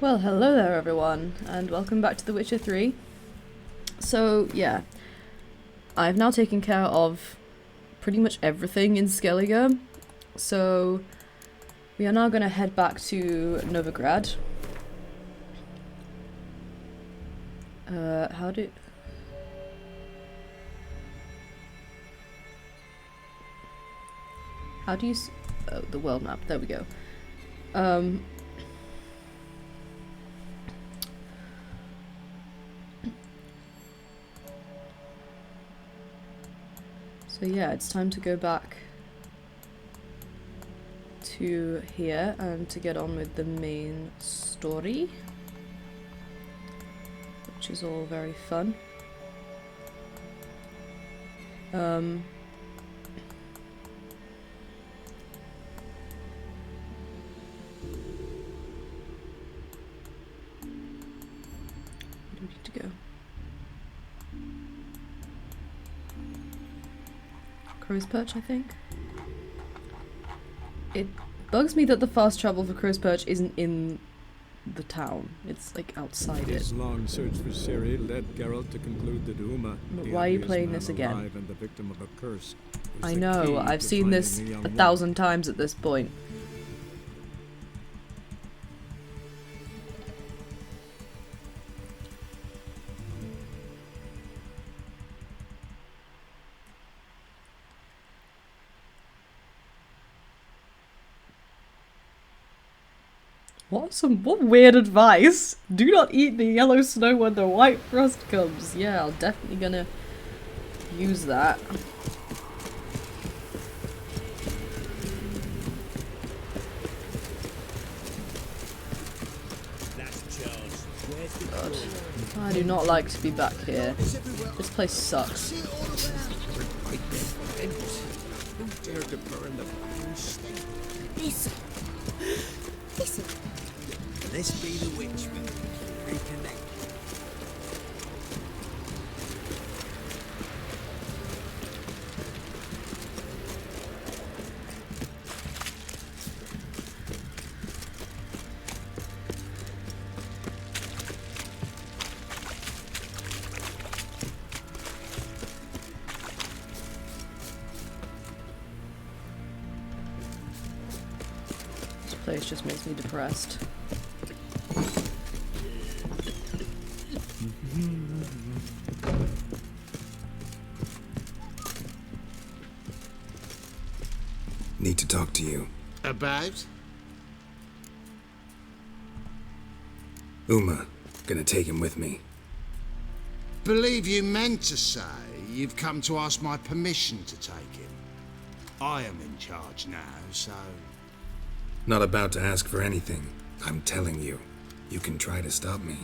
Well, hello there everyone, and welcome back to The Witcher 3. So, yeah, I've now taken care of pretty much everything in Skellige, so we are now going to head back to Novigrad. How do you oh, the world map, there we go. So yeah, it's time to go back to here and to get on with the main story, which is all very fun. What do we need to go? Crow's Perch, I think. It bugs me that the fast travel for Crow's Perch isn't in the town. It's like outside it. His long search for Ciri led Geralt to conclude that Uma, But the why are you ugliest playing man this again? alive and the victim of a curse, was I the know, key I've to seen finding this the young 1,000 times at this point. What weird advice? Do not eat the yellow snow when the white frost comes. Yeah, I'm definitely gonna use that. God, I do not like to be back here. This place sucks. Listen. This be the witchman. Reconnect. This place just makes me depressed. Need to talk to you. About? Uma. Gonna take him with me. Believe you meant to say you've come to ask my permission to take him. I am in charge now, so... Not about to ask for anything. I'm telling you. You can try to stop me.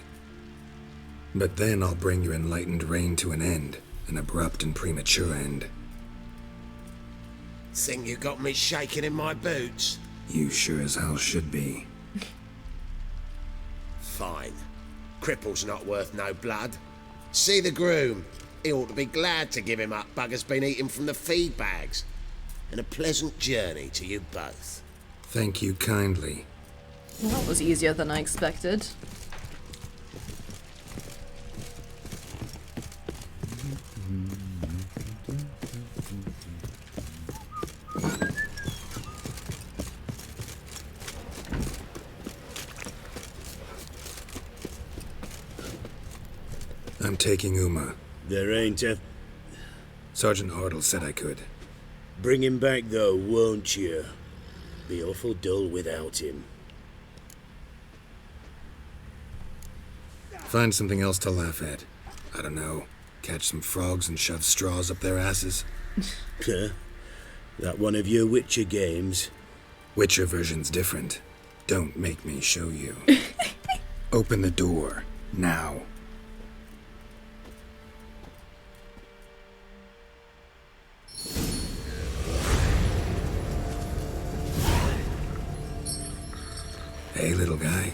But then I'll bring your enlightened reign to an end. An abrupt and premature end. Think you got me shaking in my boots? You sure as hell should be. Fine. Cripple's not worth no blood. See the groom. He ought to be glad to give him up. Bugger's been eating from the feed bags. And a pleasant journey to you both. Thank you kindly. Well, that was easier than I expected. I'm taking Uma. There ain't a... Sergeant Hartle said I could. Bring him back though, won't you? Be awful dull without him. Find something else to laugh at. I don't know. Catch some frogs and shove straws up their asses. Huh? That one of your Witcher games? Witcher version's different. Don't make me show you. Open the door. Now. Hey, little guy.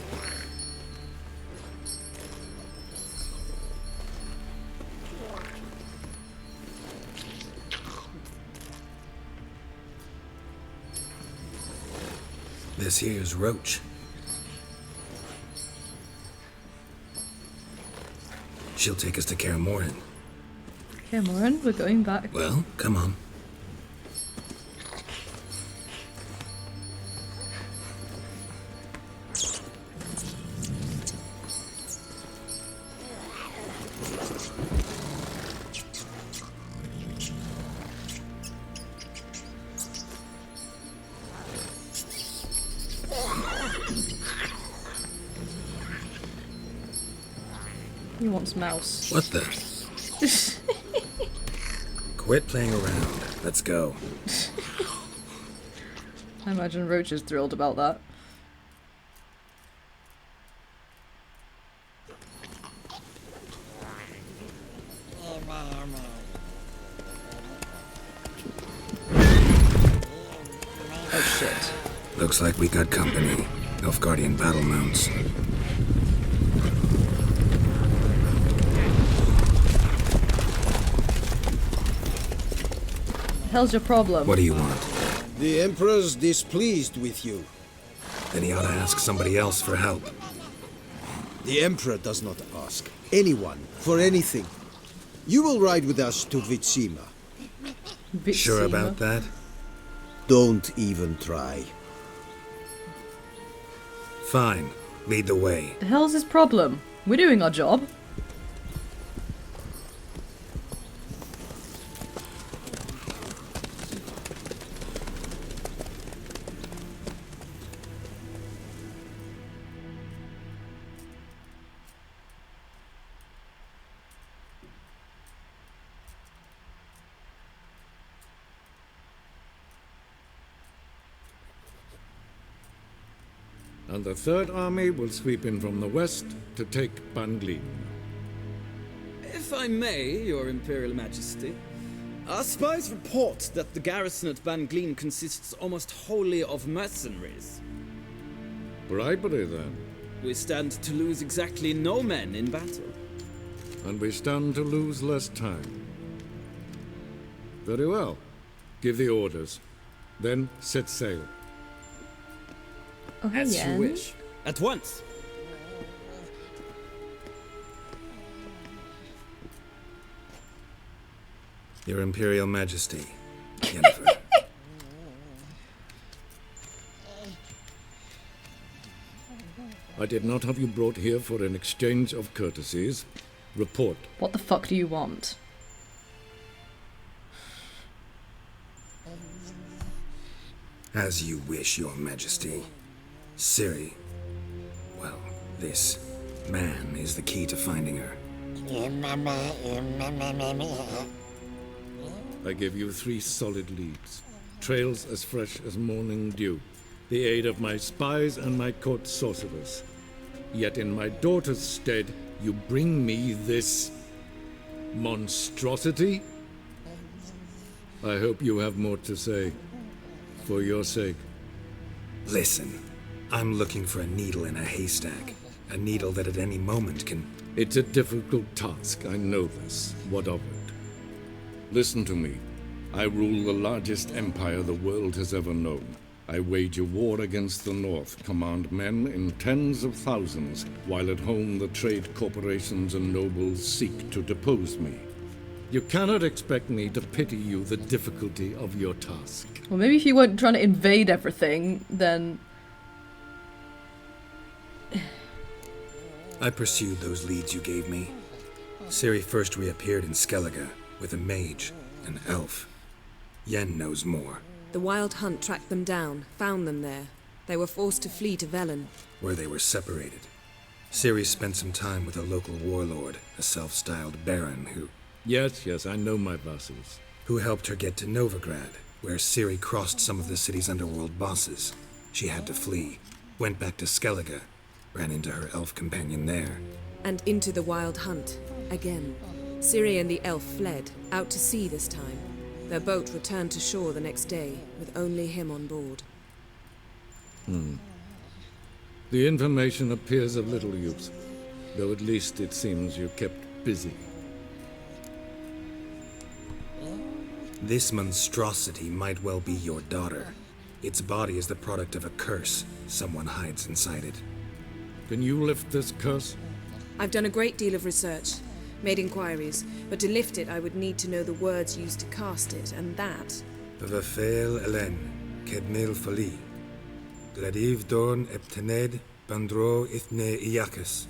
This here's Roach. She'll take us to Kaer Morhen. Okay, Morhen, we're going back. Well, come on. He wants mouse. What the? Quit playing around. Let's go. I imagine Roach is thrilled about that. Oh shit. Looks like we got company. Nilfgaardian battle mounts. Hell's your problem? What do you want? The Emperor's displeased with you. Then he ought to ask somebody else for help. The Emperor does not ask anyone for anything. You will ride with us to Vitsima. Sure about that? Don't even try. Fine. Lead the way. The hell's his problem? We're doing our job. And the Third Army will sweep in from the west to take Banglin. If I may, Your Imperial Majesty, our spies report that the garrison at Banglin consists almost wholly of mercenaries. Bribery, then. We stand to lose exactly no men in battle. And we stand to lose less time. Very well. Give the orders. Then set sail. Oh, As yeah. you wish. At once. Your Imperial Majesty, Yennefer. I did not have you brought here for an exchange of courtesies. Report. What the fuck do you want? As you wish, Your Majesty. Ciri. Well, this man is the key to finding her. I give you 3 solid leads. Trails as fresh as morning dew. The aid of my spies and my court sorcerers. Yet in my daughter's stead, you bring me this monstrosity? I hope you have more to say. For your sake. Listen, I'm looking for a needle in a haystack. A needle that at any moment can... It's a difficult task, I know this. What of it? Listen to me. I rule the largest empire the world has ever known. I wage a war against the North, command men in tens of thousands, while at home the trade corporations and nobles seek to depose me. You cannot expect me to pity you the difficulty of your task. Well, maybe if you weren't trying to invade everything, then... I pursued those leads you gave me. Ciri first reappeared in Skellige with a mage, an elf. Yen knows more. The Wild Hunt tracked them down, found them there. They were forced to flee to Velen. Where they were separated. Ciri spent some time with a local warlord, a self-styled baron Yes, I know my vassals. who helped her get to Novigrad, where Ciri crossed some of the city's underworld bosses. She had to flee, went back to Skellige, ran into her elf companion there. And into the Wild Hunt, again. Ciri and the elf fled, out to sea this time. Their boat returned to shore the next day, with only him on board. The information appears of little use, though at least it seems you kept busy. This monstrosity might well be your daughter. Its body is the product of a curse someone hides inside it. Can you lift this curse? I've done a great deal of research. Made inquiries, but to lift it I would need to know the words used to cast it, and that... Vafel Elen, Kedmil Fali. Gladiv Dorn Eptened, Bandro Ithne Iacus.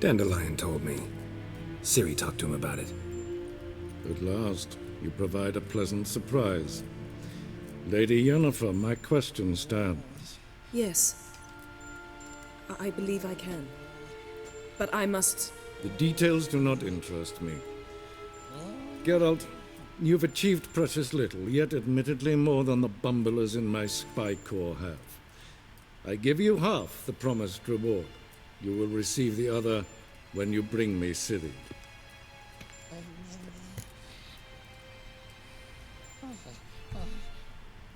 Dandelion told me. Ciri talked to him about it. At last, you provide a pleasant surprise. Lady Yennefer, my question stands. Yes. I believe I can. But I must... The details do not interest me. Geralt, you've achieved precious little, yet admittedly more than the bumblers in my spy corps have. I give you half the promised reward. You will receive the other when you bring me Ciri.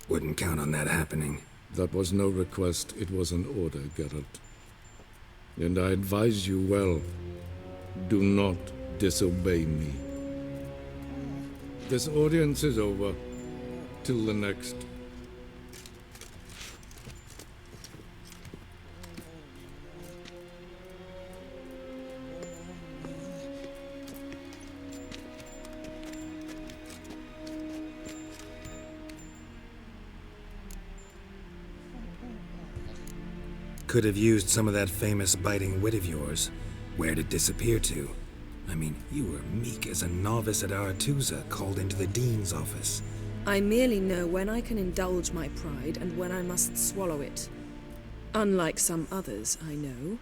Wouldn't count on that happening. That was no request, it was an order, Geralt. And I advise you well, do not disobey me. This audience is over. Till the next. Could have used some of that famous biting wit of yours. Where'd it disappear to? I mean, you were meek as a novice at Aretusa called into the Dean's office. I merely know when I can indulge my pride and when I must swallow it. Unlike some others, I know.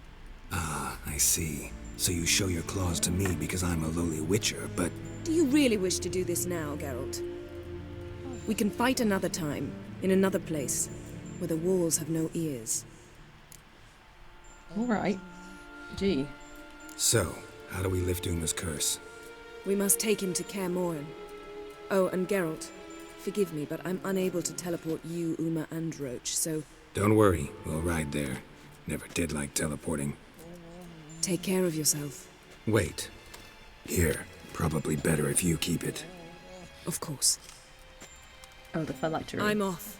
Ah, I see. So you show your claws to me because I'm a lowly witcher, but... Do you really wish to do this now, Geralt? We can fight another time, in another place, where the walls have no ears. Alright. Gee. So, how do we lift Uma's curse? We must take him to Kaer Morhen. Oh, and Geralt, forgive me, but I'm unable to teleport you, Uma, and Roach, so... Don't worry, we'll ride there. Never did like teleporting. Take care of yourself. Wait. Here, probably better if you keep it. Of course. Oh, the phylactery. I'm off.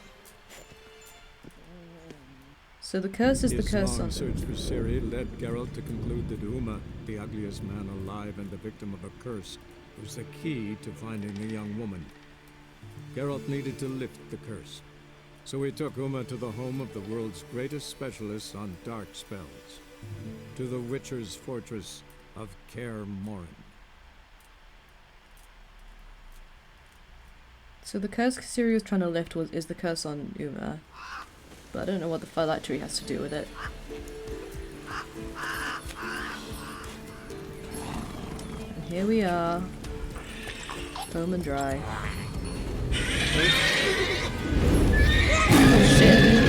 So the curse is the His curse long on... search for Ciri led Geralt to conclude that Uma, the ugliest man alive and the victim of a curse, was the key to finding the young woman. Geralt needed to lift the curse, so he took Uma to the home of the world's greatest specialists on dark spells, to the Witcher's fortress of Kaer Morhen. So the curse Ciri was trying to lift is the curse on Uma. But I don't know what the phylactery has to do with it. And here we are. Home and dry. Oh shit.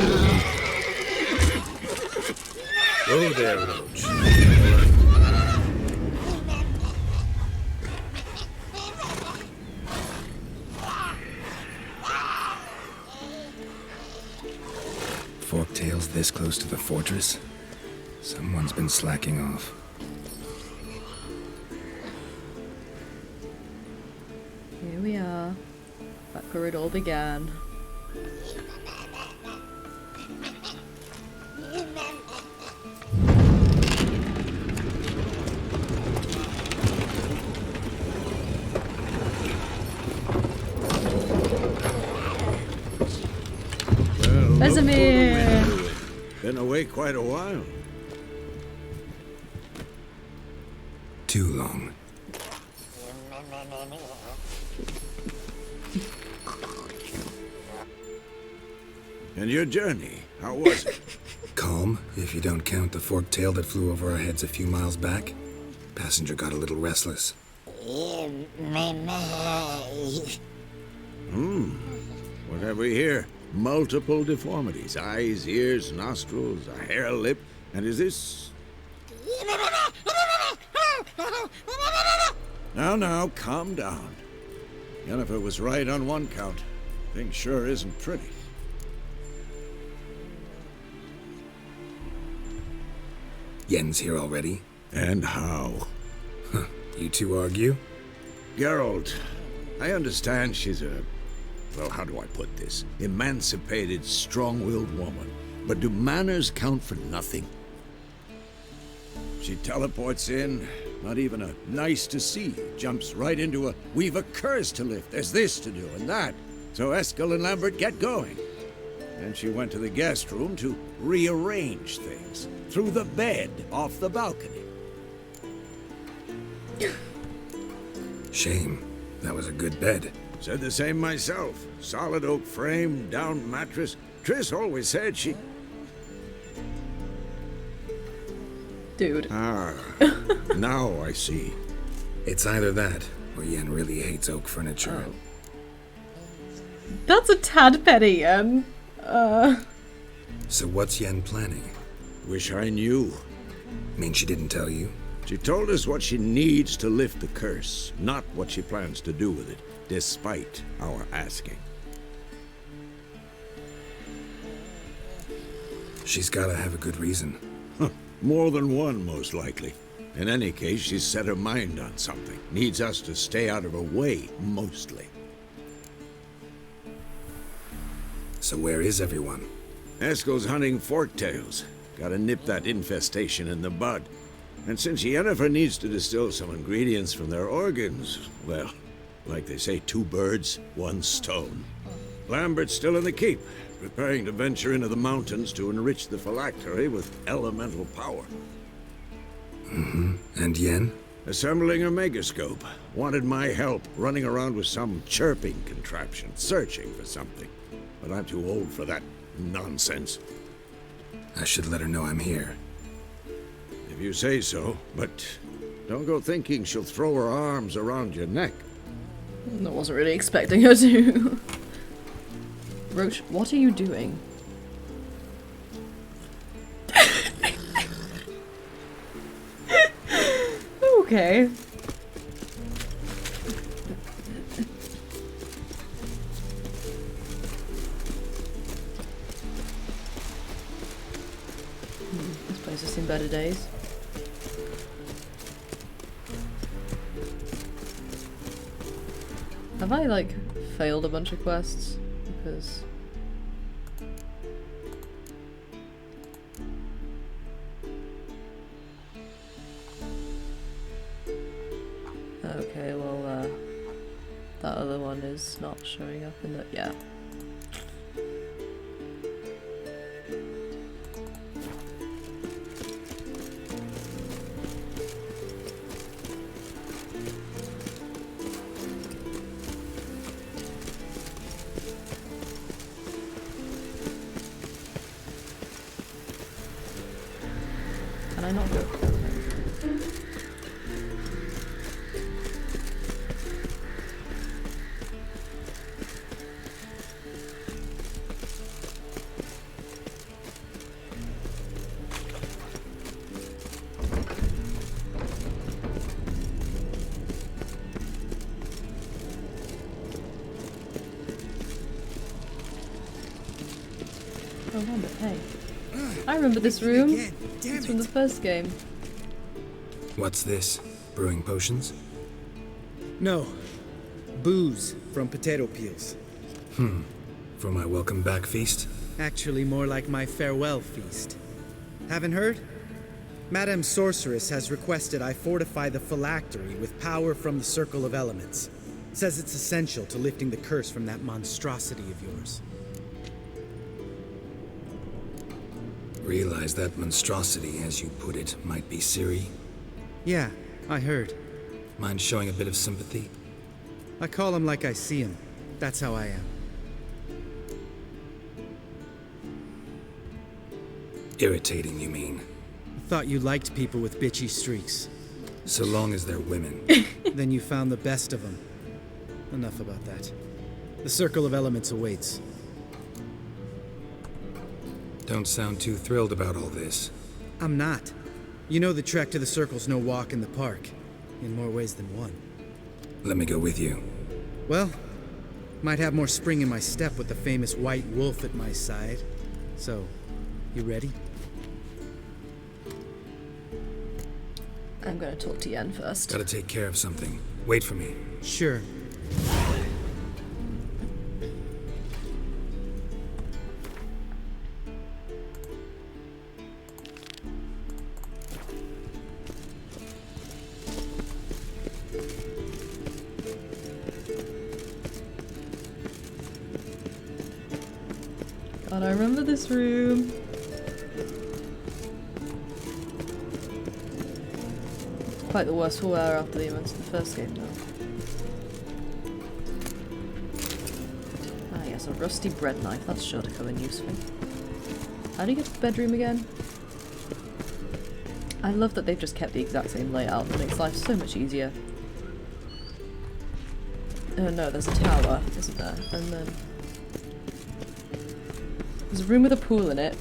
Oh there, Roach. Forktails this close to the fortress? Someone's been slacking off. Here we are. Back where it all began. Vesemir! Been away quite a while. Too long. And your journey, how was it? Calm, if you don't count the forktail that flew over our heads a few miles back. Passenger got a little restless. What have we here? Multiple deformities. Eyes, ears, nostrils, a hair lip. And is this... Now, calm down. Yennefer was right on one count. Thing sure isn't pretty. Yen's here already? And how? Huh. You two argue? Geralt, I understand she's a... well, how do I put this? Emancipated, strong-willed woman. But do manners count for nothing? She teleports in, not even a nice to see, jumps right into a we've a curse to lift, there's this to do and that. So Eskel and Lambert get going. Then she went to the guest room to rearrange things. Threw the bed off the balcony. Shame. That was a good bed. Said the same myself. Solid oak frame, down mattress. Triss always said she... Dude. Ah, now I see. It's either that, or Yen really hates oak furniture. Oh. That's a tad petty, Yen. So what's Yen planning? Wish I knew. Mean she didn't tell you? She told us what she needs to lift the curse, not what she plans to do with it, despite our asking. She's gotta have a good reason. More than one, most likely. In any case, she's set her mind on something. Needs us to stay out of her way, mostly. So where is everyone? Eskel's hunting forktails. Gotta nip that infestation in the bud. And since Yennefer needs to distill some ingredients from their organs, well, like they say, 2 birds, 1 stone. Lambert's still in the keep, preparing to venture into the mountains to enrich the phylactery with elemental power. Mm-hmm. And Yen? Assembling a megascope. Wanted my help running around with some chirping contraption, searching for something. But I'm too old for that nonsense. I should let her know I'm here. If you say so, but don't go thinking she'll throw her arms around your neck. I wasn't really expecting her to. Roach, what are you doing? Okay. This place has seen better days. Have I, like, failed a bunch of quests? Because... Okay, well, that other one is not showing up in the... yeah. Can I not go? Oh, Lambert, hey. I remember this room. It's from the first game. What's this? Brewing potions? No. Booze from potato peels. For my welcome back feast? Actually, more like my farewell feast. Haven't heard? Madame Sorceress has requested I fortify the phylactery with power from the Circle of Elements. Says it's essential to lifting the curse from that monstrosity of yours. Realize that monstrosity, as you put it, might be Ciri? Yeah, I heard. Mind showing a bit of sympathy? I call him like I see him. That's how I am. Irritating, you mean? I thought you liked people with bitchy streaks. So long as they're women. Then you found the best of them. Enough about that. The Circle of Elements awaits. Don't sound too thrilled about all this. I'm not. You know the trek to the Circle's no walk in the park. In more ways than one. Let me go with you. Well, might have more spring in my step with the famous white wolf at my side. So, you ready? I'm gonna talk to Yen first. Gotta take care of something. Wait for me. Sure. God, I remember this room. Quite the worse for wear after the events of the first game, though. Ah yes, a rusty bread knife. That's sure to come in useful. How do you get to the bedroom again? I love that they've just kept the exact same layout. It makes life so much easier. Oh no, there's a tower, isn't there? And then... there's a room with a pool in it.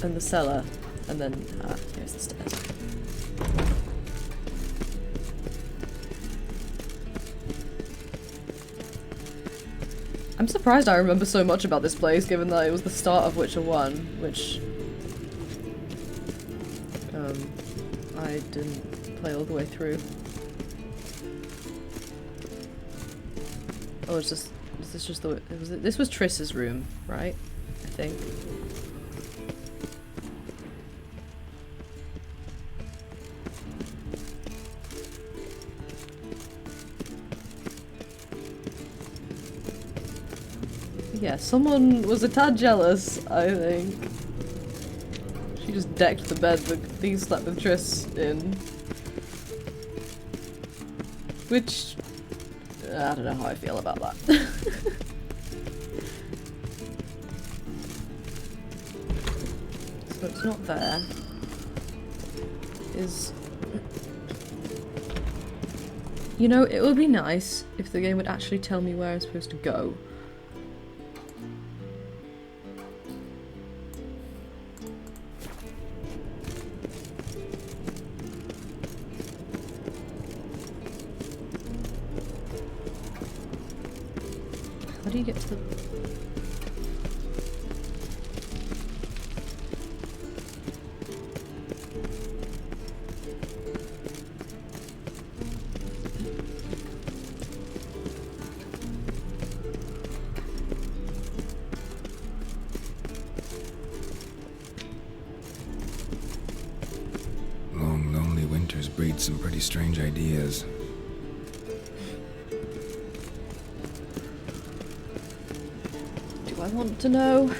And the cellar. And then... ah, here's the stairs. I'm surprised I remember so much about this place, given that it was the start of Witcher 1, which... I didn't play all the way through. Oh, it's just... is this just the... this was Triss's room, right? I think. Yeah, someone was a tad jealous, I think. She just decked the bed that these slept with Triss in. Which... I don't know how I feel about that. So it's not there. Is... you know, it would be nice if the game would actually tell me where I'm supposed to go. How do you get to the... Long, lonely winters breed some pretty strange ideas. do I want to know?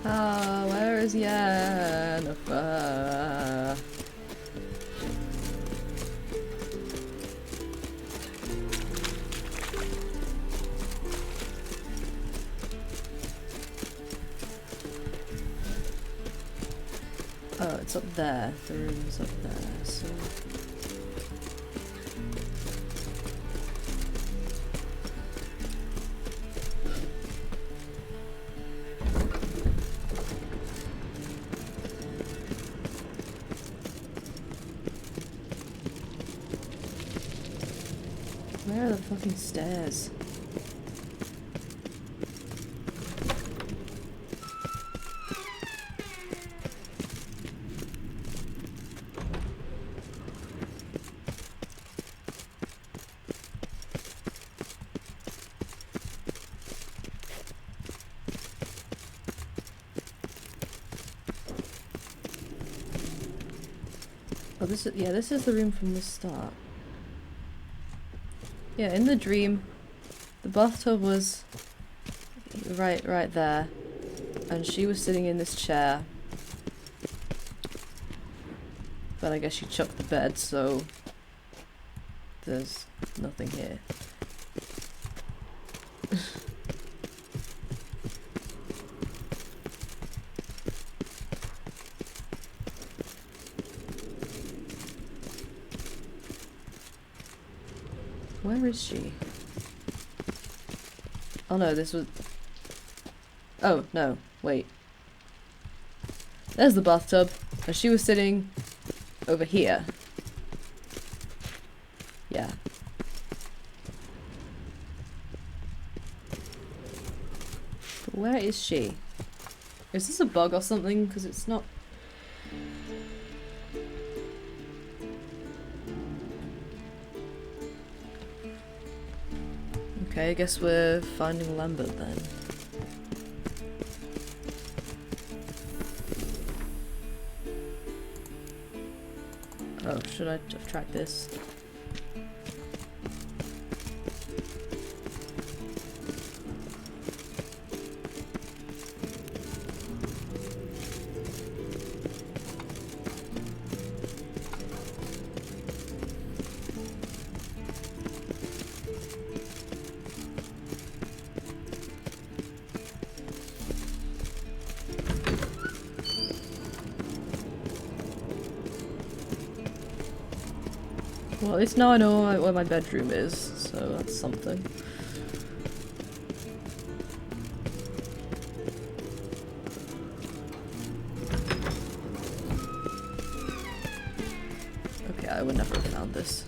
Ah, where is Yennefer? Oh, it's up there. The room's up there, so... where are the fucking stairs? Oh, this is, yeah, this is the room from the start. Yeah, in the dream, the bathtub was right there, and she was sitting in this chair. But I guess she chucked the bed, so there's nothing here. Where is she? Oh no, this was... oh, no, wait. There's the bathtub, and she was sitting over here. Yeah. But where is she? Is this a bug or something? Because it's not... okay, I guess we're finding Lambert then. Oh, should I have tracked this? Well, at least now I know where my bedroom is, so that's something. Okay, I would never have found this.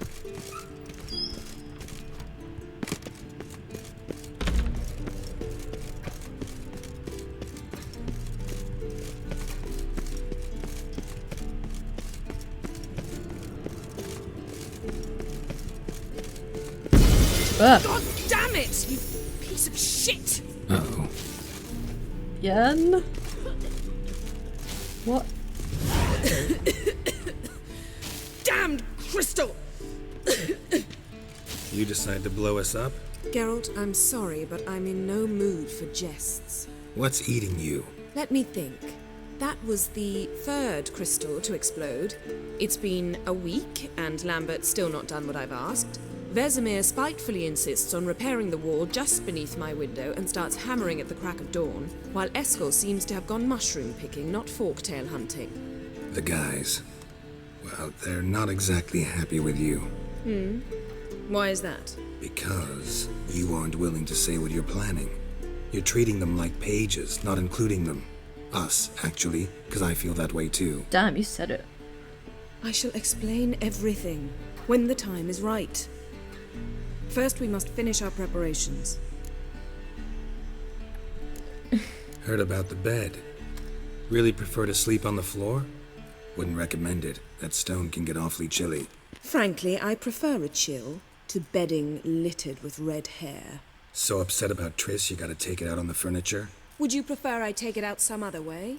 God damn it, you piece of shit! Uh-oh. Yen? What? Damned crystal! You decide to blow us up? Geralt, I'm sorry, but I'm in no mood for jests. What's eating you? Let me think. That was the third crystal to explode. It's been a week, and Lambert's still not done what I've asked. Vesemir spitefully insists on repairing the wall just beneath my window and starts hammering at the crack of dawn, while Eskel seems to have gone mushroom picking, not forktail hunting. The guys. Well, they're not exactly happy with you. Why is that? Because you aren't willing to say what you're planning. You're treating them like pages, not including them. Us, actually, because I feel that way too. Damn, you said it. I shall explain everything when the time is right. First, we must finish our preparations. Heard about the bed. Really prefer to sleep on the floor? Wouldn't recommend it. That stone can get awfully chilly. Frankly, I prefer a chill to bedding littered with red hair. So upset about Triss you gotta take it out on the furniture? Would you prefer I take it out some other way?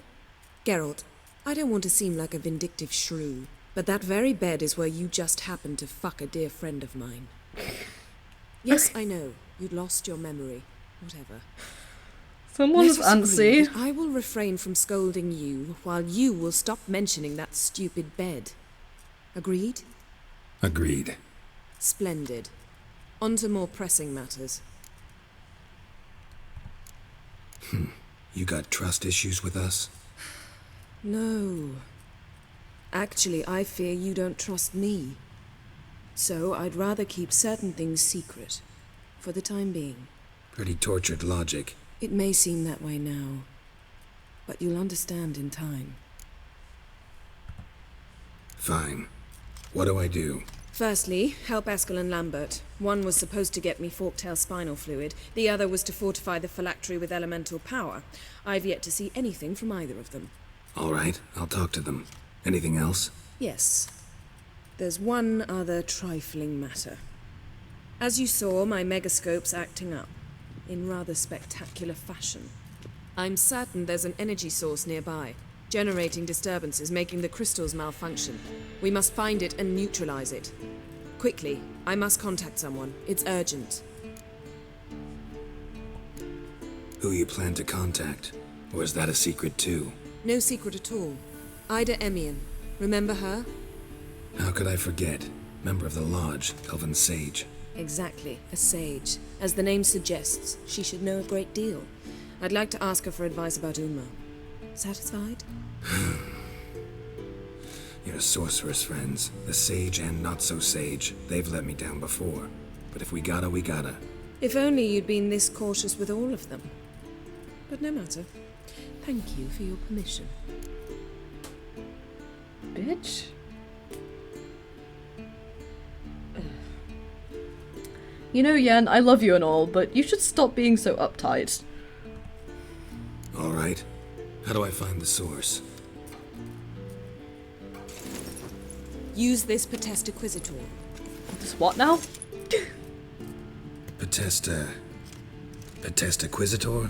Geralt, I don't want to seem like a vindictive shrew, but that very bed is where you just happened to fuck a dear friend of mine. Yes, I know. You'd lost your memory. Whatever. Someone's Let us agree antsy. that I will refrain from scolding you, while you will stop mentioning that stupid bed. Agreed? Agreed. Splendid. On to more pressing matters. You got trust issues with us? No. Actually, I fear you don't trust me. So I'd rather keep certain things secret, for the time being. Pretty tortured logic. It may seem that way now, but you'll understand in time. Fine. What do I do? Firstly, help Eskel and Lambert. One was supposed to get me forktail spinal fluid, the other was to fortify the phylactery with elemental power. I've yet to see anything from either of them. All right, I'll talk to them. Anything else? Yes. There's one other trifling matter. As you saw, my megascope's acting up, in rather spectacular fashion. I'm certain there's an energy source nearby, generating disturbances, making the crystals malfunction. We must find it and neutralize it. Quickly, I must contact someone. It's urgent. Who you plan to contact? Or is that a secret too? No secret at all. Ida Emian. Remember her? How could I forget? Member of the Lodge, Elven Sage. Exactly, a sage. As the name suggests, she should know a great deal. I'd like to ask her for advice about Uma. Satisfied? Your sorceress friends, the sage and not so sage, they've let me down before. But if we gotta, we gotta. If only you'd been this cautious with all of them. But no matter. Thank you for your permission. Bitch. You know, Yen, I love you and all, but you should stop being so uptight. All right. How do I find the source? Use this Potesta Quisitor. This what now? Potesta Quisitor?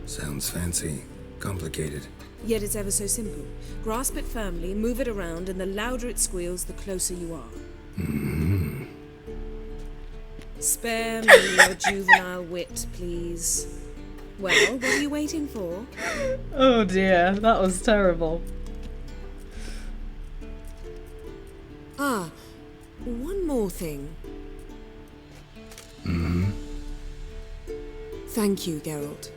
Sounds fancy. Complicated. Yet it's ever so simple. Grasp it firmly, move it around, and the louder it squeals, the closer you are. Mm-hmm. Spare me your juvenile wit, please. Well, what are you waiting for? Oh dear, that was terrible. Ah, one more thing. Mm-hmm. Thank you, Geralt.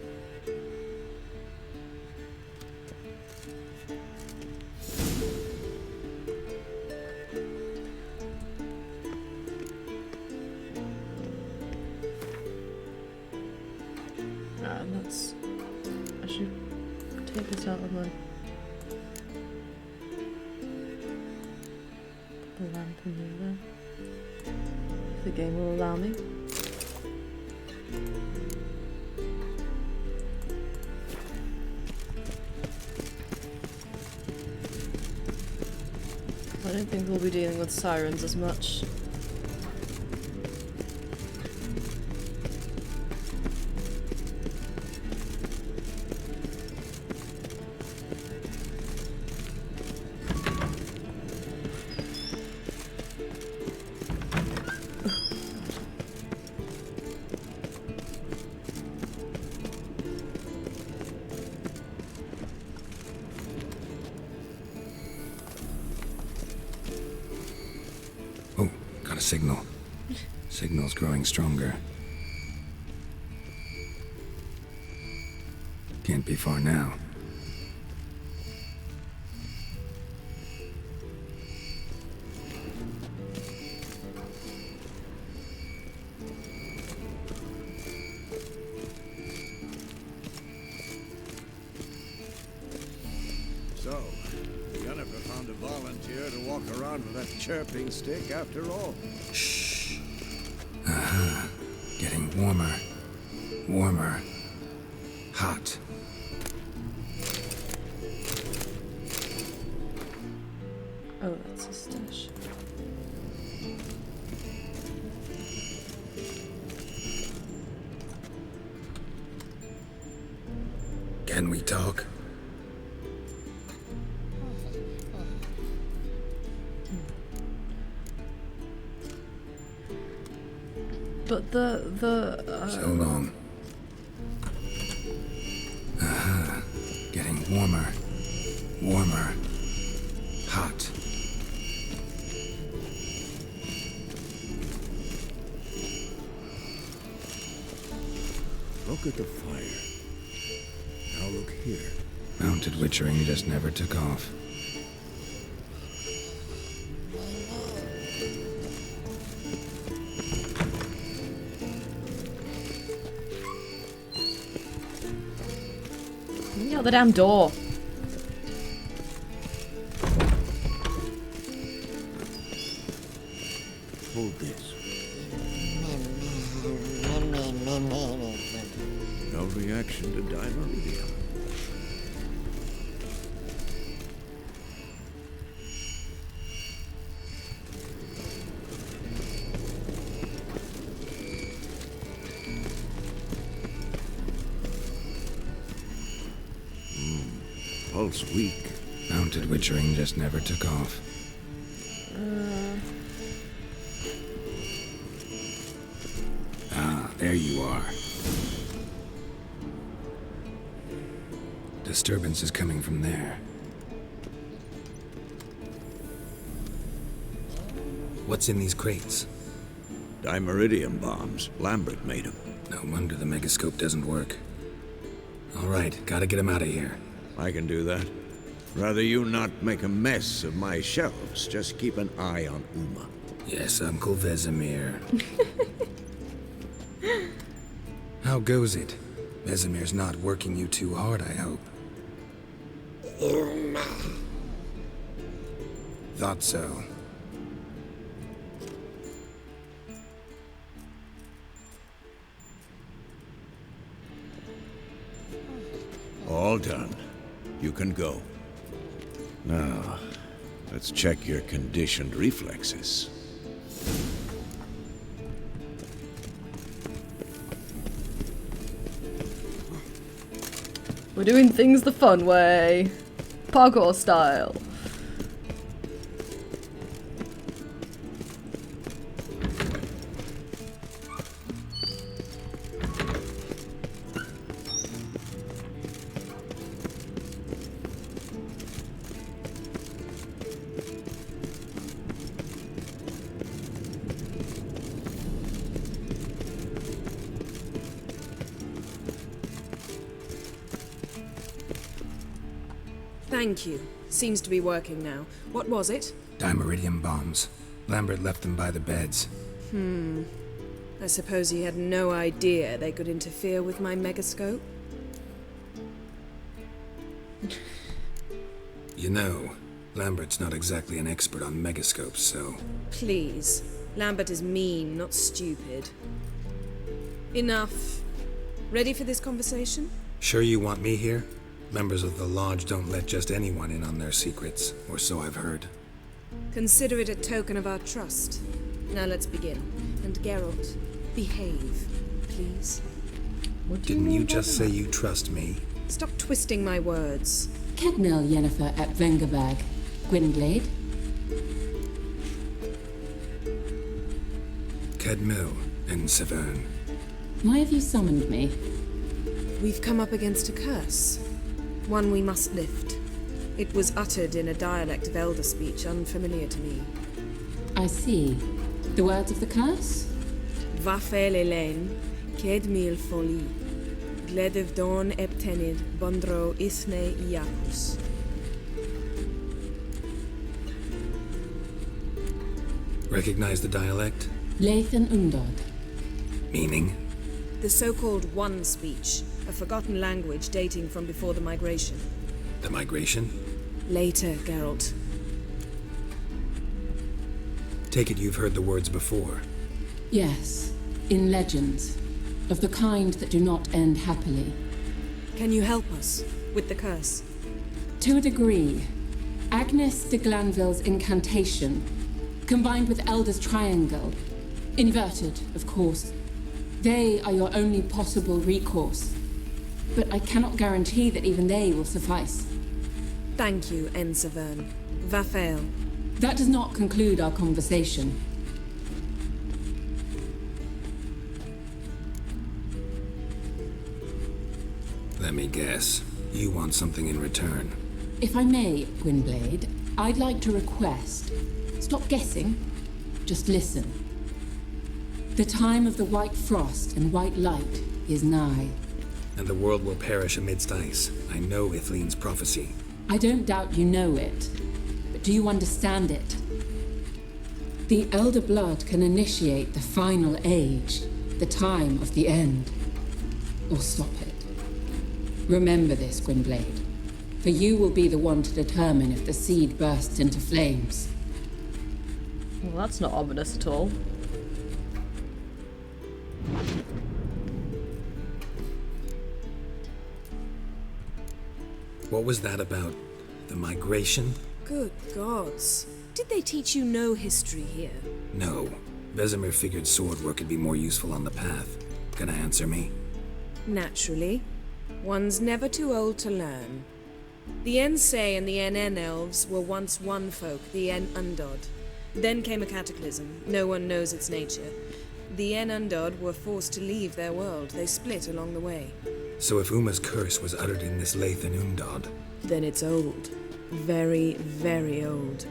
That's... I should take this out of the lamp in there. If the game will allow me. I don't think we'll be dealing with sirens as much. Oh, got a signal. Signal's growing stronger. Can't be far now. So, Yennefer found a volunteer to walk around with that chirping stick after all. Shh. Uh-huh. Getting warmer. Warmer. Hot. Oh, that's a stash. Can we talk? But So long. Uh-huh. Getting warmer. Warmer. Hot. Look at the fire. Now look here. Mounted witchering just never took off. Get out the damn door. Hold this. No reaction to dimeridium. Pulse weak. Mounted witchering just never took off. Ah, there you are. Disturbance is coming from there. What's in these crates? Dimeridium bombs. Lambert made them. No wonder the megascope doesn't work. All right, gotta get him out of here. I can do that. Rather you not make a mess of my shelves. Just keep an eye on Uma. Yes, Uncle Vesemir. How goes it? Vesemir's not working you too hard, I hope. Uma. Thought so. All done. You can go. Now, let's check your conditioned reflexes. We're doing things the fun way. Parkour style. Thank you. Seems to be working now. What was it? Dimeridium bombs. Lambert left them by the beds. I suppose he had no idea they could interfere with my megascope? You know, Lambert's not exactly an expert on megascopes, so... Please. Lambert is mean, not stupid. Enough. Ready for this conversation? Sure you want me here? Members of the Lodge don't let just anyone in on their secrets, or so I've heard. Consider it a token of our trust. Now let's begin. And Geralt, behave, please. Didn't you just say you trust me? Stop twisting my words. Kednel Yennefer at Vengerberg. Gwynblade? Kedmil and Severn. Why have you summoned me? We've come up against a curse. One we must lift. It was uttered in a dialect of Elder speech unfamiliar to me. I see. The words of the curse? Vafel Elaine, Kedmil Foli, Gledev Don Eptenid, Bondro Isne Iacus. Recognize the dialect? Lathan Undod. Meaning? The so-called One speech, a forgotten language dating from before the migration. The migration? Later, Geralt. Take it you've heard the words before. Yes, in legends. Of the kind that do not end happily. Can you help us with the curse? To a degree. Agnes de Glanville's incantation, combined with Elder's triangle, inverted, of course. They are your only possible recourse. But I cannot guarantee that even they will suffice. Thank you, Severn. Vafel. That does not conclude our conversation. Let me guess. You want something in return. If I may, Gwynblade, I'd like to request. Stop guessing. Just listen. The time of the white frost and white light is nigh. And the world will perish amidst ice. I know Ithleen's prophecy. I don't doubt you know it. But do you understand it? The Elder Blood can initiate the final age, the time of the end. Or stop it. Remember this, Gwynblade. For you will be the one to determine if the seed bursts into flames. Well, that's not ominous at all. What was that about? The migration? Good gods. Did they teach you no history here? No. Vesemir figured sword work could be more useful on the path. Gonna answer me? Naturally. One's never too old to learn. The Ensei and the NN elves were once one folk, the En Undod. Then came a cataclysm. No one knows its nature. The En Undod were forced to leave their world. They split along the way. So if Uma's curse was uttered in this Lathan Undod... Then it's old. Very, very old.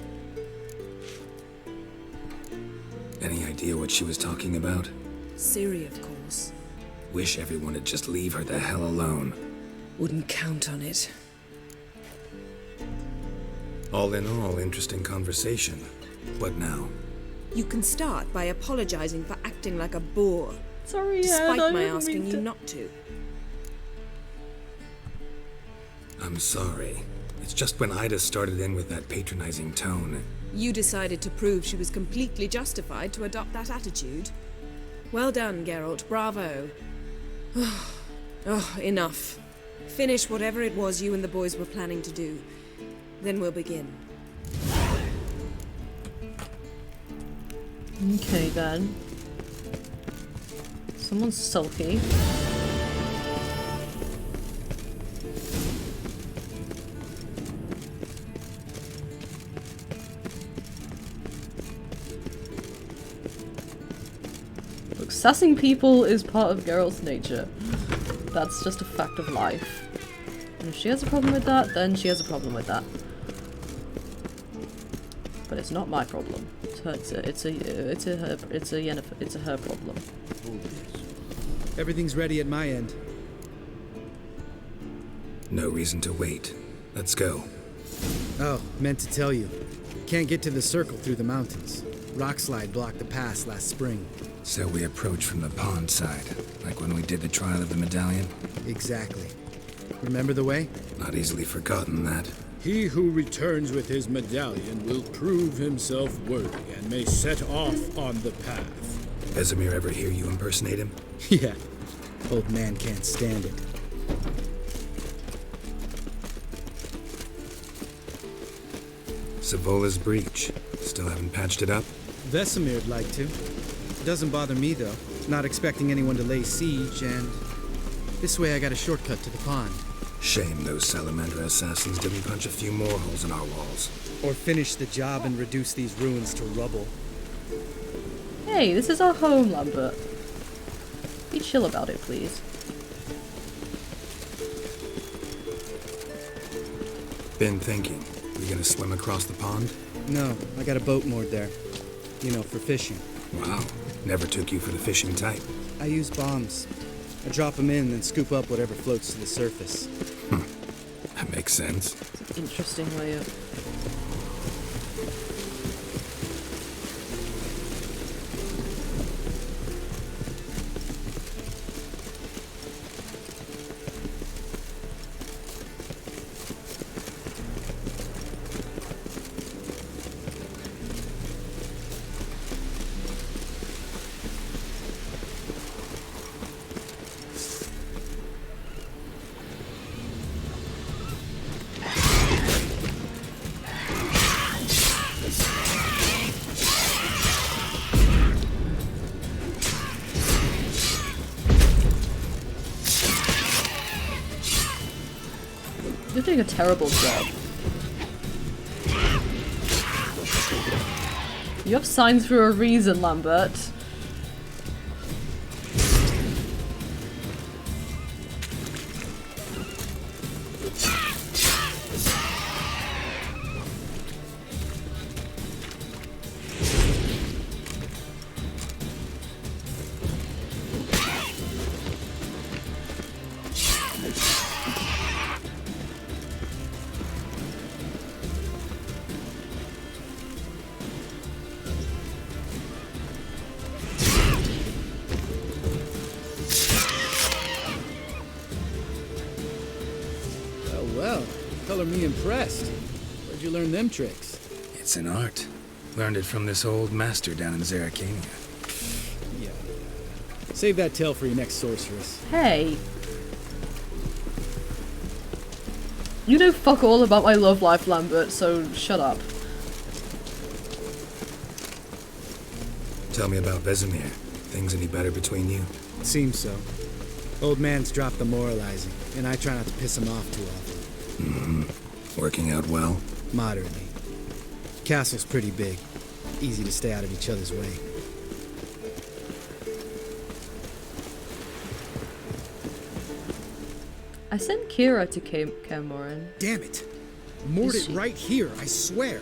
Any idea what she was talking about? Ciri, of course. Wish everyone would just leave her the hell alone. Wouldn't count on it. All in all, interesting conversation. What now? You can start by apologizing for acting like a boor. Sorry, despite I my didn't asking mean you to. not to. I'm sorry. It's just when Ida started in with that patronizing tone. You decided to prove she was completely justified to adopt that attitude. Well done, Geralt. Bravo. Oh, enough. Finish whatever it was you and the boys were planning to do. Then we'll begin. Okay then. Someone's sulky. sassing people is part of Geralt's nature. That's just a fact of life. And if she has a problem with that, then she has a problem with that. But it's not my problem. It's a her problem. Everything's ready at my end. No reason to wait. Let's go. Oh, meant to tell you. Can't get to the circle through the mountains. Rockslide blocked the pass last spring. So we approach from the pond side, like when we did the trial of the medallion? Exactly. Remember the way? Not easily forgotten, that. He who returns with his medallion will prove himself worthy and may set off on the path. Vesemir ever hear you impersonate him? Yeah. Old man can't stand it. Savola's breach. Still haven't patched it up? Vesemir'd like to. Doesn't bother me, though. Not expecting anyone to lay siege, and this way I got a shortcut to the pond. Shame those salamander assassins didn't punch a few more holes in our walls. Or finish the job and reduce these ruins to rubble. Hey, this is our home, Lambert. Be chill about it, please. Been thinking. We gonna swim across the pond? No, I got a boat moored there. You know, for fishing. Wow. Never took you for the fishing type. I use bombs. I drop them in, then scoop up whatever floats to the surface. That makes sense. It's an interesting way of... You're doing a terrible job. You have signs for a reason, Lambert. Well, color me impressed. Where'd you learn them tricks? It's an art. Learned it from this old master down in Zerrikania. Yeah. Save that tale for your next sorceress. Hey. You know fuck all about my love life, Lambert, so shut up. Tell me about Vesemir. Things any better between you? Seems so. Old man's dropped the moralizing, and I try not to piss him off too often. Working out well? Moderately. Castle's pretty big. Easy to stay out of each other's way. I sent Kira to Kaer Morhen. Damn it! Moored Is it she? right here, I swear.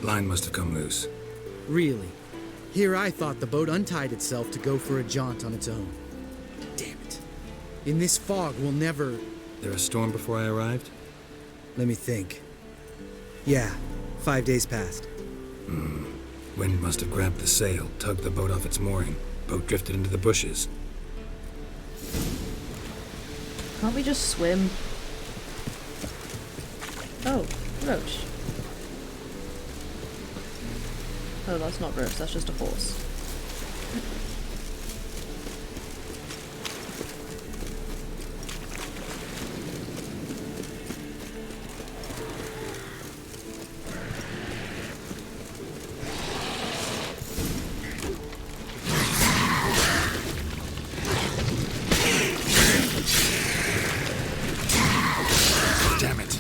Line must have come loose. Really? Here I thought the boat untied itself to go for a jaunt on its own. Damn it. In this fog, we'll never... There a storm before I arrived? Let me think. Yeah, 5 days passed. Wind must have grabbed the sail, tugged the boat off its mooring. Boat drifted into the bushes. Can't we just swim? Oh, Roach. Oh, that's not Roach, that's just a horse. Damn it.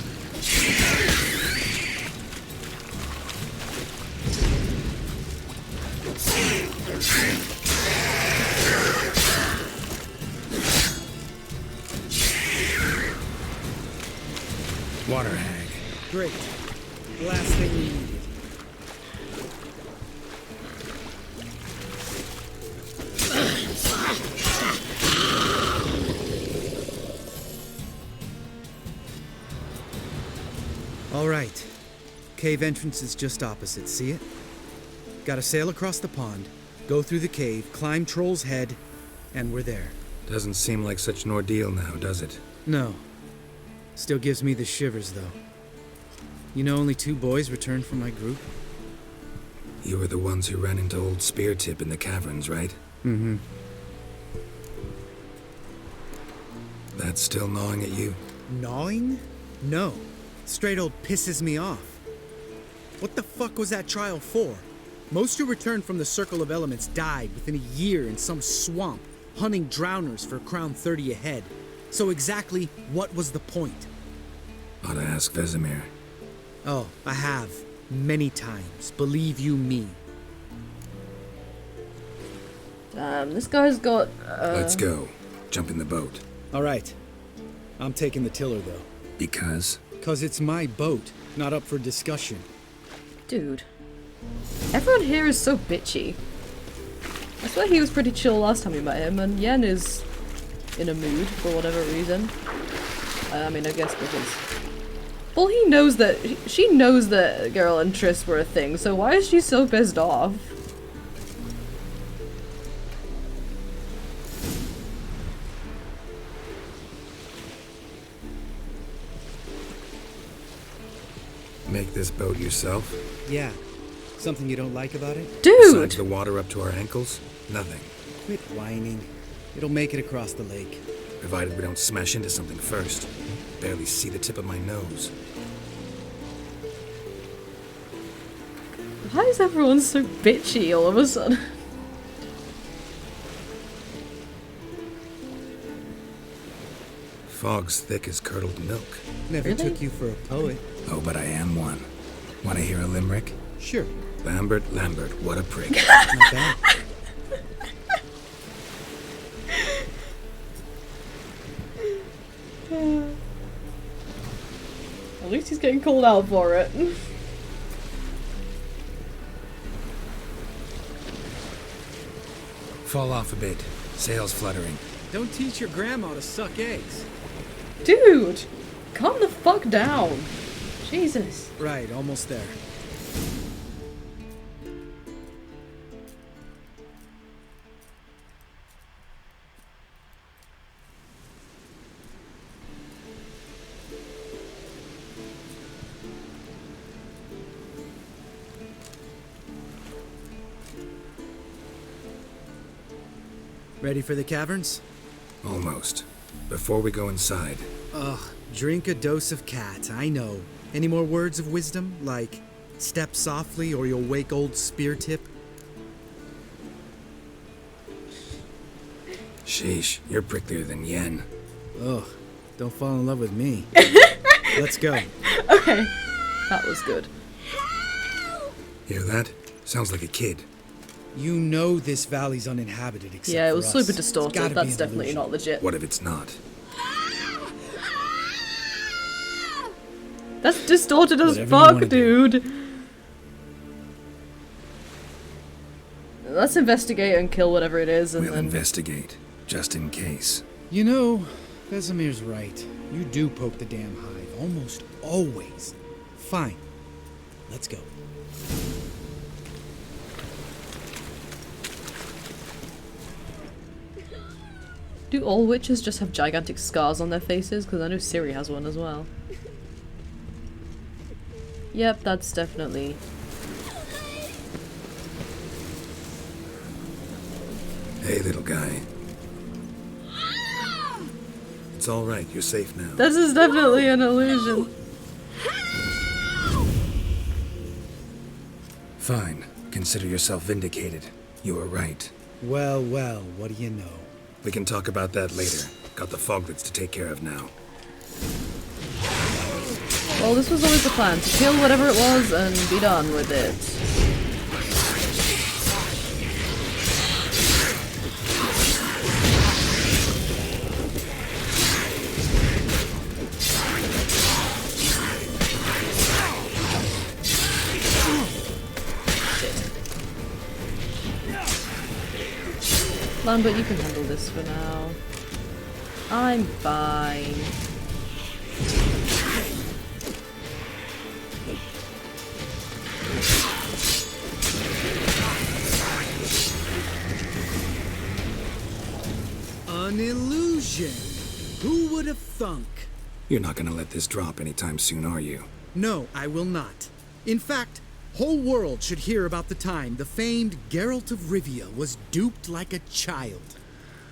Water hag. Great. Last thing we needed. All right. Cave entrance is just opposite, see it? Gotta sail across the pond, go through the cave, climb Troll's Head, and we're there. Doesn't seem like such an ordeal now, does it? No. Still gives me the shivers, though. You know only 2 boys returned from my group? You were the ones who ran into old Speartip in the caverns, right? Mm-hmm. That's still gnawing at you? Gnawing? No. Straight old pisses me off. What the fuck was that trial for? Most who returned from the Circle of Elements died within a year in some swamp, hunting drowners for Crown 30 a head. So exactly what was the point? Ought to ask Vesemir. Oh, I have. Many times. Believe you me. Damn, this guy's got... Let's go. Jump in the boat. All right. I'm taking the tiller, though. Because? 'Cause it's my boat, not up for discussion. Dude. Everyone here is so bitchy. I swear he was pretty chill last time we met him, and Yen is in a mood for whatever reason. I mean, I guess because... Well, he knows that... She knows that Geralt and Triss were a thing, so why is she so pissed off? Make this boat yourself? Yeah. Something you don't like about it? Dude! Besides the water up to our ankles? Nothing. Quit whining. It'll make it across the lake. Provided we don't smash into something first. Barely see the tip of my nose. Why is everyone so bitchy all of a sudden? Fog's thick as curdled milk. Never Really? took you for a poet. Oh, but I am one. Want to hear a limerick? Sure. Lambert, what a prick. Not bad. At least he's getting called out for it. Fall off a bit. Sails fluttering. Don't teach your grandma to suck eggs. Dude! Calm the fuck down. Jesus. Right, almost there. Ready for the caverns? Almost. Before we go inside. Ugh, drink a dose of cat, I know. Any more words of wisdom, like step softly or you'll wake old Speartip? Sheesh, you're pricklier than Yen. Ugh, don't fall in love with me. Let's go. Okay, that was good. Hear that? Sounds like a kid. You know this valley's uninhabited except Yeah, it was for us. super distorted. That's definitely not legit. What if it's not? That's distorted as Whatever you fuck, wanna do. dude. Let's investigate and kill whatever it is, and We'll then... investigate, just in case. You know, Vesemir's right. You do poke the damn hive, almost always. Fine. Let's go. Do all witches just have gigantic scars on their faces? Because I know Ciri has one as well. Yep, that's definitely... Hey, little guy. It's all right. You're safe now. This is definitely an illusion. Fine. Consider yourself vindicated. You were right. Well, well, what do you know? We can talk about that later. Got the foglets to take care of now. Well, this was always the plan, to kill whatever it was and be done with it. Lambert, you can handle this for now. I'm fine. An illusion! Who would have thunk? You're not gonna let this drop anytime soon, are you? No, I will not. In fact, whole world should hear about the time the famed Geralt of Rivia was duped like a child.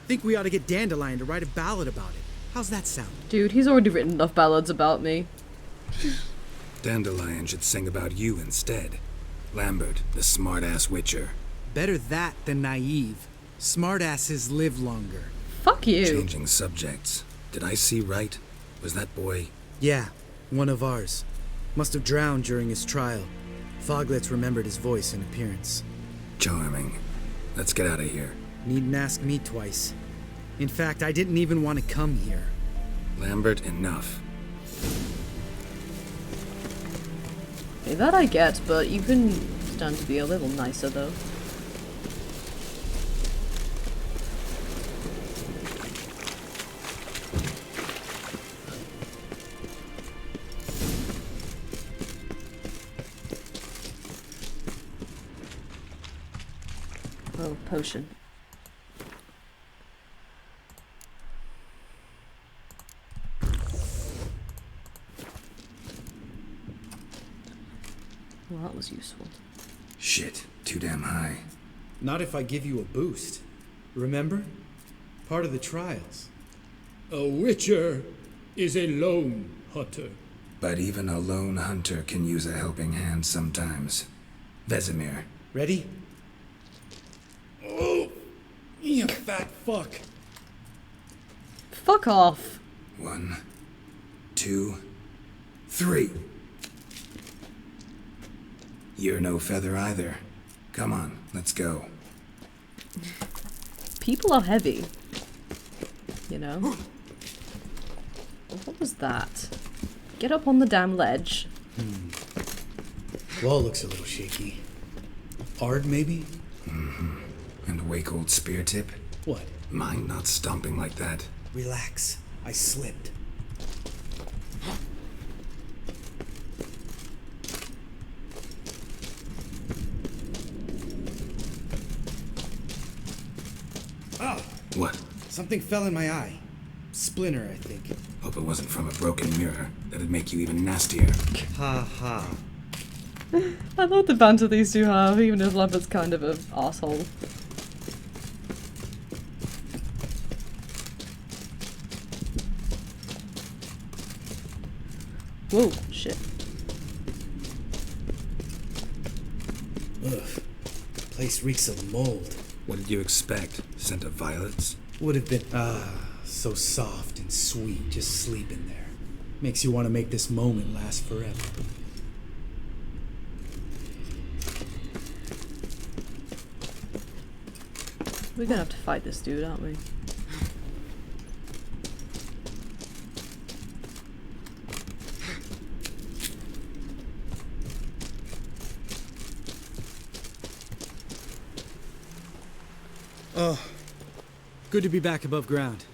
Think we ought to get Dandelion to write a ballad about it. How's that sound? Dude, he's already written enough ballads about me. Dandelion should sing about you instead. Lambert, the smart-ass witcher. Better that than naive. Smartasses live longer. Fuck you. Changing subjects. Did I see right? Was that boy? Yeah, one of ours. Must have drowned during his trial. Foglets remembered his voice and appearance. Charming. Let's get out of here. Needn't ask me twice. In fact, I didn't even want to come here. Lambert, enough. Okay, that I get, but you can stand to be a little nicer though. Oh, potion. Well, that was useful. Shit, too damn high. Not if I give you a boost. Remember? Part of the trials. A witcher is a lone hunter. But even a lone hunter can use a helping hand sometimes. Vesemir. Ready? Oh! You fat fuck. Fuck off. 1, 2, 3. You're no feather either. Come on, let's go. People are heavy. You know? What was that? Get up on the damn ledge. Wall looks a little shaky. Hard, maybe? And wake old spear tip? What? Mind not stomping like that. Relax. I slipped. Ah! What? Something fell in my eye. Splinter, I think. Hope it wasn't from a broken mirror. That'd make you even nastier. Ha ha. I love the banter these two have, even if Lambert's kind of an asshole. Whoa, shit. Ugh. Place reeks of mold. What did you expect? Scent of violets? Would have been, so soft and sweet just sleeping there. Makes you want to make this moment last forever. We're gonna have to fight this dude, aren't we? Oh, good to be back above ground.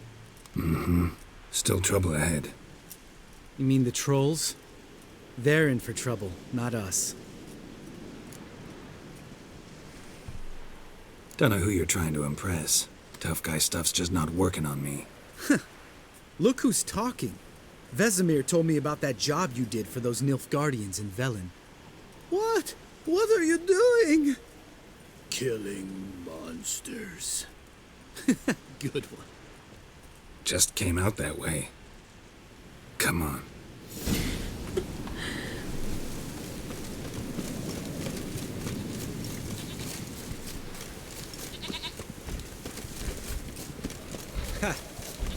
Still trouble ahead. You mean the trolls? They're in for trouble, not us. Don't know who you're trying to impress. Tough guy stuff's just not working on me. Look who's talking. Vesemir told me about that job you did for those Nilfgaardians in Velen. What? What are you doing? Killing monsters. Good one. Just came out that way. Come on.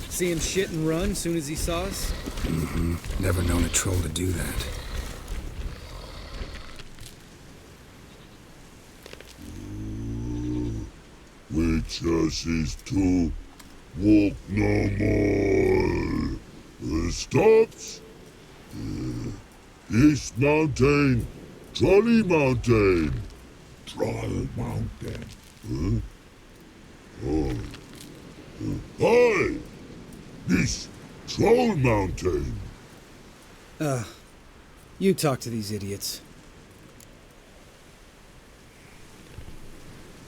See him shit and run soon as he saw us? Never known a troll to do that. Witches is to walk no more. Stops. East Mountain, Trolley Mountain. Troll Mountain. Hi! This Troll Mountain. You talk to these idiots.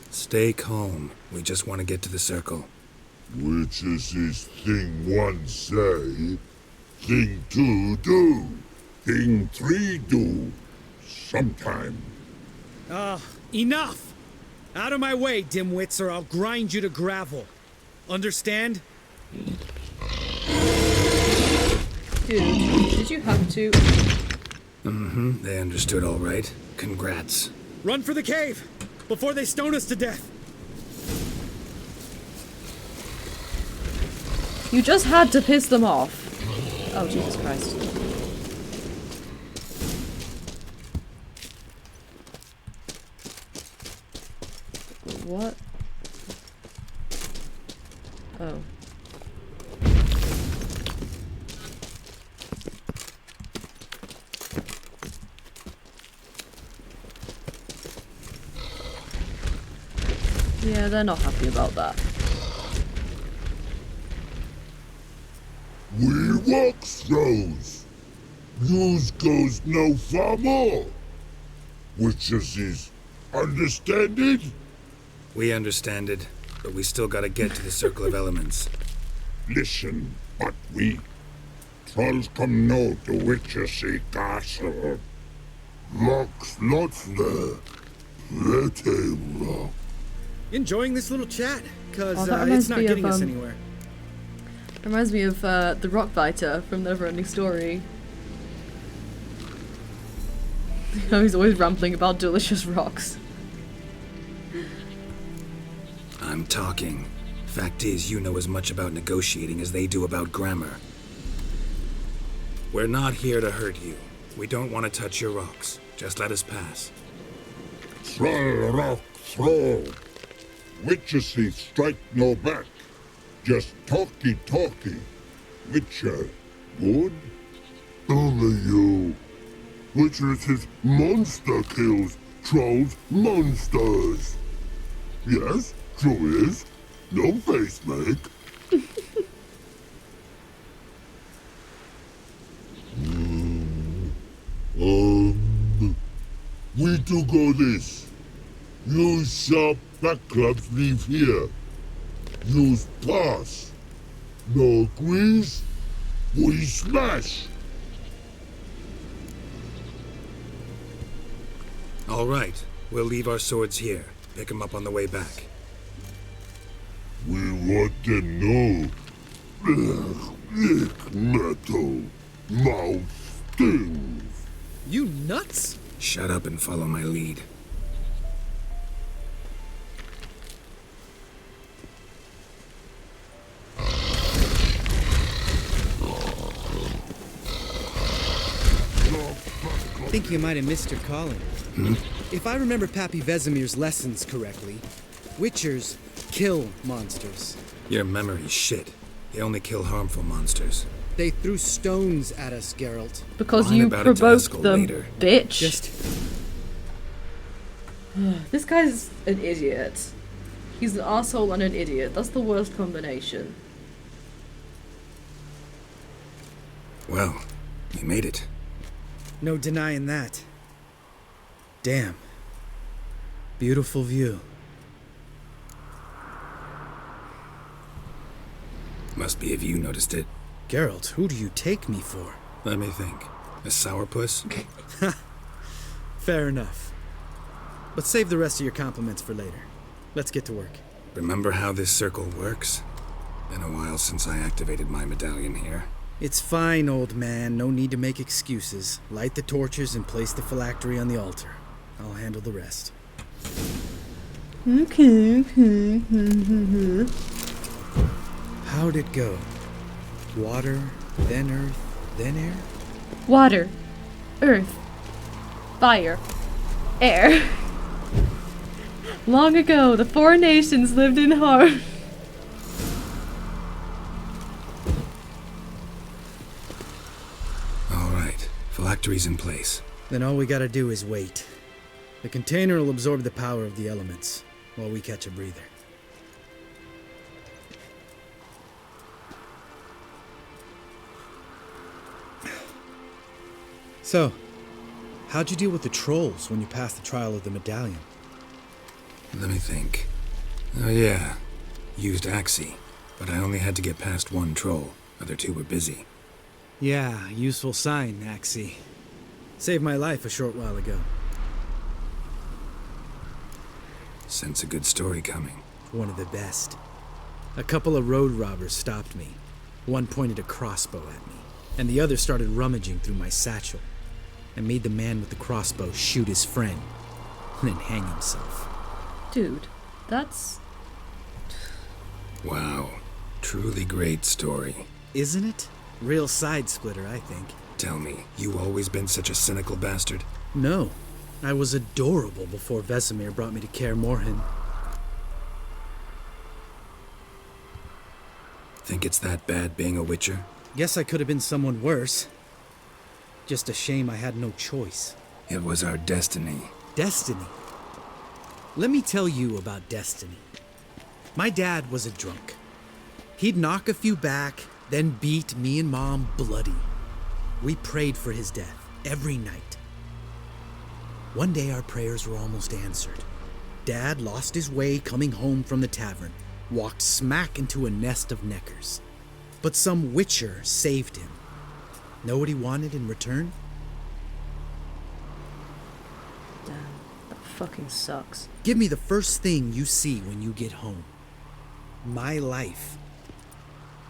Stay calm. We just want to get to the circle. Which is this thing one say, thing two do, thing three do, sometime. Enough! Out of my way, dimwits, or I'll grind you to gravel. Understand? Dude, did you have to? Mm-hmm. They understood all right. Congrats. Run for the cave! Before they stone us to death! You just had to piss them off. Oh, Jesus Christ. What? Oh. Yeah, they're not happy about that. We walk throws. Yous goes no far more. Which is understand it? We understand it, but we still gotta get to the Circle of Elements. Listen, but we trolls come no to Witchersea Castle. Rocks lots there. Pretty rock. Enjoying this little chat? Cause Oh, that reminds it's not me getting of, us anywhere. Reminds me of the Rockbiter from the Neverending Story. You know, he's always rambling about delicious rocks. I'm talking. Fact is, you know as much about negotiating as they do about grammar. We're not here to hurt you. We don't want to touch your rocks. Just let us pass. Troll rock throw. Witchersea strike no back. Just talky. Witcher, good? Only you. Witchersea monster kills trolls monsters. Yes, true is. No face make. We do go this. You sharp back clubs leave here. Use pass. No agrees. We smash. All right. We'll leave our swords here. Pick them up on the way back. We want to know. Lick metal. Mouth stings. You nuts? Shut up and follow my lead. I think you might have missed your calling. If I remember Pappy Vesemir's lessons correctly, Witchers kill monsters. Your memory's shit. They only kill harmful monsters. They threw stones at us, Geralt. Because Whine you about it to provoked Eskel them, later. bitch. This guy's an idiot. He's an asshole and an idiot. That's the worst combination. Well, you made it. No denying that. Damn. Beautiful view. Must be if you noticed it. Geralt, who do you take me for? Let me think. A sourpuss? Fair enough. But save the rest of your compliments for later. Let's get to work. Remember how this circle works? Been a while since I activated my medallion here. It's fine, old man. No need to make excuses. Light the torches and place the phylactery on the altar. I'll handle the rest. Okay. How'd it go? Water, then earth, then air? Water, earth, fire, air. Long ago, the four nations lived in harmony. Alright, phylactery's in place. Then all we gotta do is wait. The container will absorb the power of the elements, while we catch a breather. So, how'd you deal with the trolls when you passed the trial of the medallion? Let me think. Oh yeah, used Axie, but I only had to get past one troll. Other two were busy. Yeah, useful sign, Axie. Saved my life a short while ago. Sense a good story coming. One of the best. A couple of road robbers stopped me. One pointed a crossbow at me, and the other started rummaging through my satchel. I made the man with the crossbow shoot his friend, and then hang himself. Dude, that's... Wow. Truly great story. Isn't it? Real side-splitter, I think. Tell me, you always been such a cynical bastard? No. I was adorable before Vesemir brought me to Kaer Morhen. Think it's that bad being a Witcher? Guess I could have been someone worse. Just a shame I had no choice. It was our destiny. Destiny? Let me tell you about destiny. My dad was a drunk. He'd knock a few back, then beat me and Mom bloody. We prayed for his death every night. One day our prayers were almost answered. Dad lost his way coming home from the tavern, walked smack into a nest of neckers. But some Witcher saved him. Know what he wanted in return? Damn, that fucking sucks. Give me the first thing you see when you get home. My life.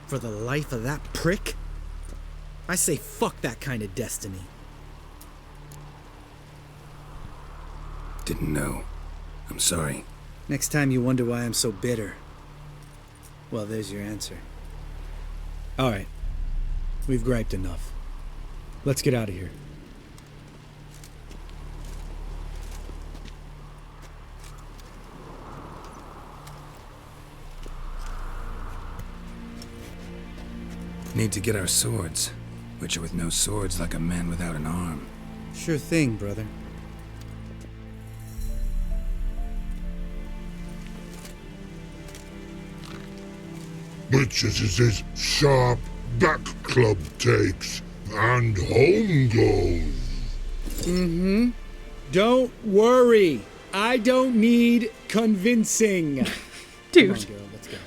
For the life of that prick? I say fuck that kind of destiny. Didn't know. I'm sorry. Next time you wonder why I'm so bitter, well, there's your answer. Alright. We've griped enough. Let's get out of here. Need to get our swords. Witcher with no swords like a man without an arm. Sure thing, brother. Witches is his sharp back club takes, and home goes. Mm-hmm. Don't worry. I don't need convincing. Dude. Come on, girl, let's go.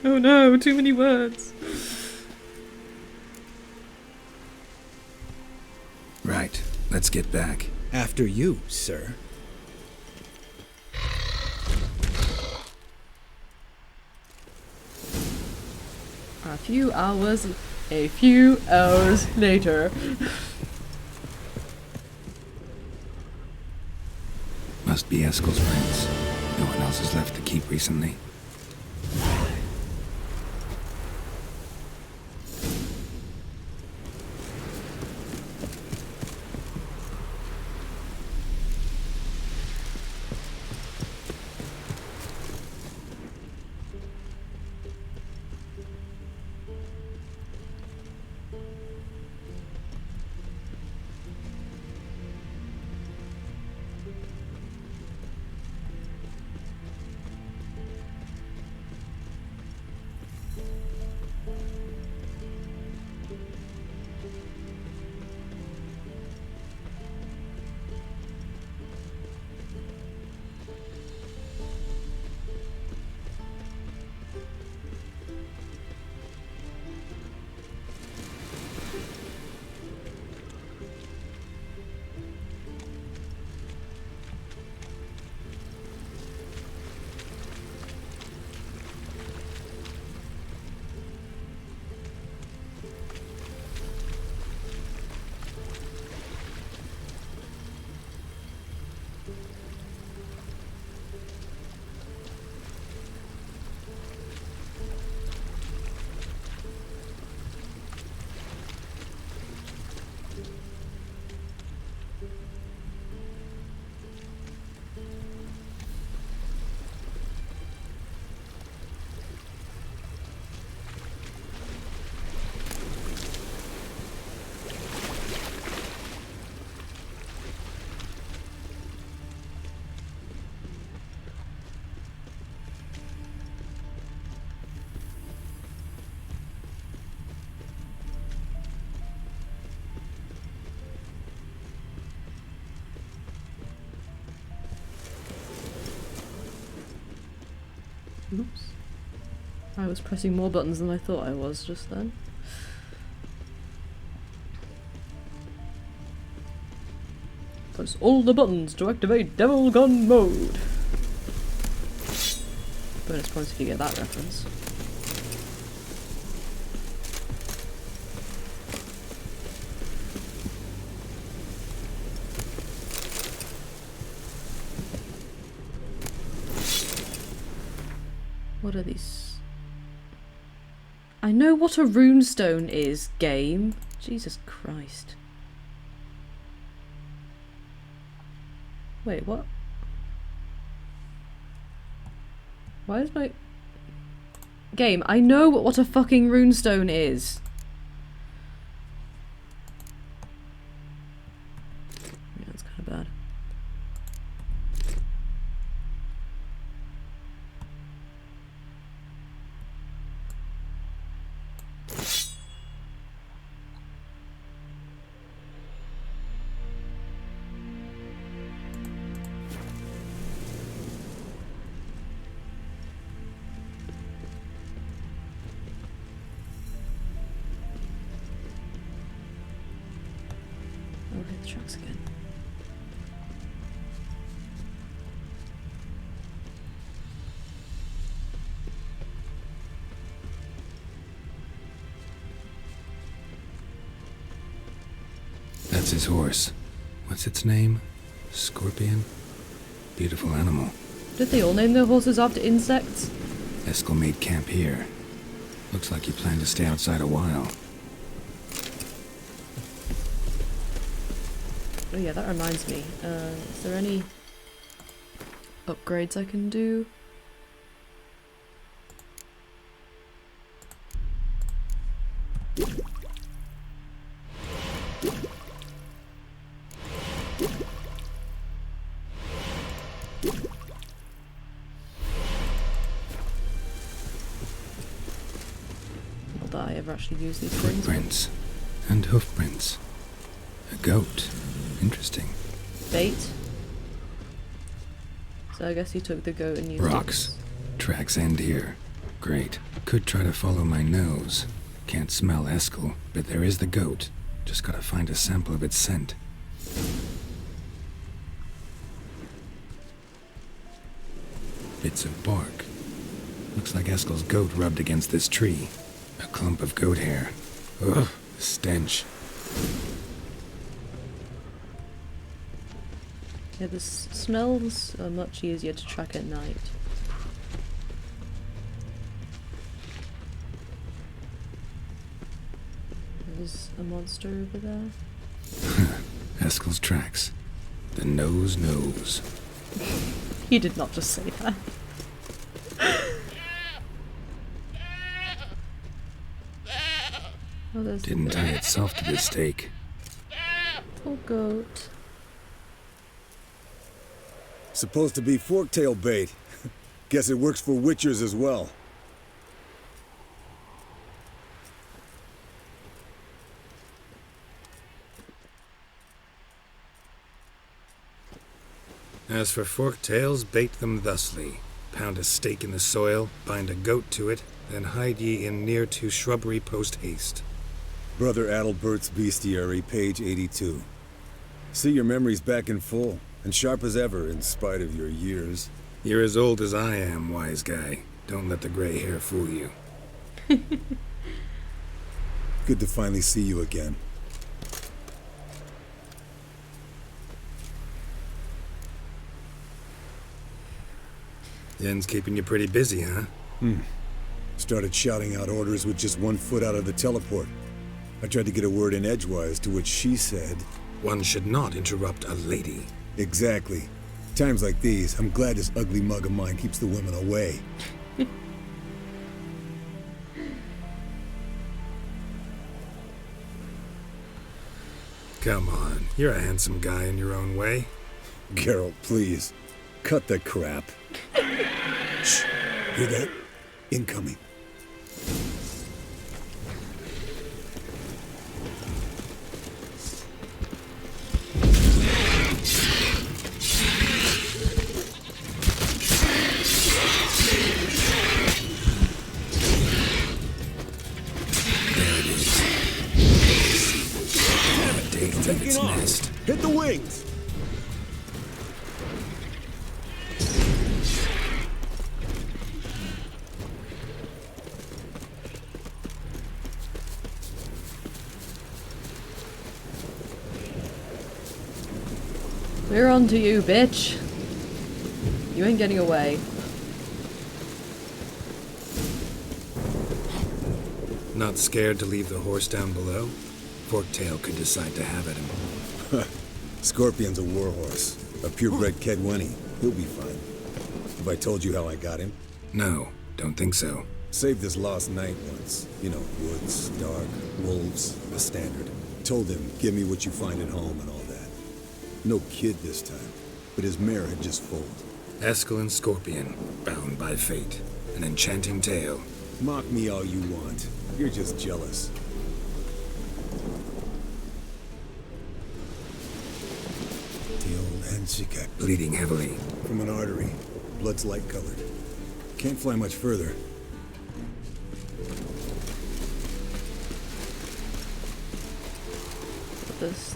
Oh no, too many words. Right. Let's get back. After you, sir. A few hours later. Must be Eskel's prince. No one else has left the keep recently. Oops. I was pressing more buttons than I thought I was just then. Press all the buttons to activate Devil Gun mode. Bonus points if you get that reference. What are these? I know what a runestone is, game. Jesus Christ. Wait, what? Why is my... Game, I know what a fucking runestone is. Yeah, that's kind of bad. Oh, hit the tracks again. That's his horse. What's its name? Scorpion? Beautiful animal. Did they all name their horses after insects? Eskel made camp here. Looks like he planned to stay outside a while. Oh yeah, that reminds me. Is there any upgrades I can do? Not that I ever actually use these things. Footprints. And hoofprints. A goat. Interesting. Bait. So I guess he took the goat and used Rocks. Tracks end here. Great. Could try to follow my nose. Can't smell Eskel, but there is the goat. Just gotta find a sample of its scent. Bits of bark. Looks like Eskel's goat rubbed against this tree. A clump of goat hair. Ugh, stench. Yeah, the smells are much easier to track at night. There's a monster over there. Eskel's tracks. The nose knows. You did not just say that. Oh, there's Didn't tie itself to the stake. poor goat. Supposed to be forktail bait. Guess it works for witchers as well. As for forktails, bait them thusly. Pound a stake in the soil, bind a goat to it, then hide ye in near to shrubbery post haste. Brother Adalbert's Bestiary, page 82. See your memories back in full, and sharp as ever in spite of your years. You're as old as I am, wise guy. Don't let the gray hair fool you. Good to finally see you again. Yen's keeping you pretty busy, huh? Started shouting out orders with just 1 foot out of the teleport. I tried to get a word in edgewise, to which she said... One should not interrupt a lady. Exactly. Times like these, I'm glad this ugly mug of mine keeps the women away. Come on, you're a handsome guy in your own way. Geralt, please. Cut the crap. Shh. Hear that? Incoming. Leave Taking its off. nest. Hit the wings. We're on to you, bitch. You ain't getting away. Not scared to leave the horse down below? Forktail could decide to have at him. Scorpion's a warhorse. A purebred Kedwenny. He'll be fine. Have I told you how I got him? No, don't think so. Saved his lost knight once. You know, woods, dark, wolves, the standard. Told him, give me what you find at home and all that. No kid this time, but his mare had just foaled. Eskel Scorpion, bound by fate. An enchanting tale. Mock me all you want. You're just jealous. The old Hensika. Bleeding heavily. From an artery. Blood's light colored. Can't fly much further.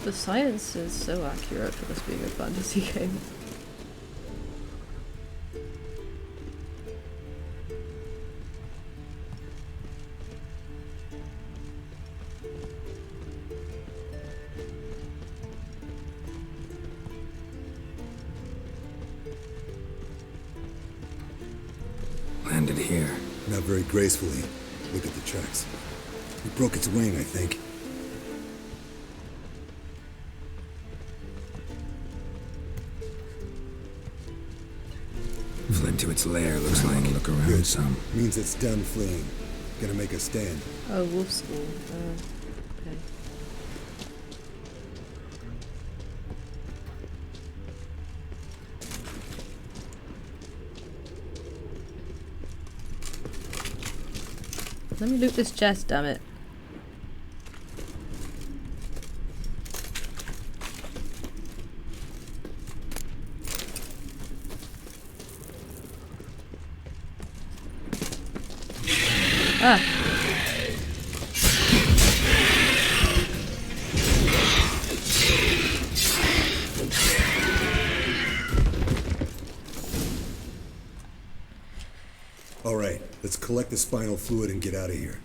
The science is so accurate for this being a fantasy game. Landed here. Not very gracefully. Look at the tracks. It broke its wing, I think. Fled to its lair, looks like. Look around Good. some. Means it's done fleeing. Gonna make a stand. Oh, wolf school. Okay. Let me loot this chest, damn it. Ah. All right, let's collect the spinal fluid and get out of here.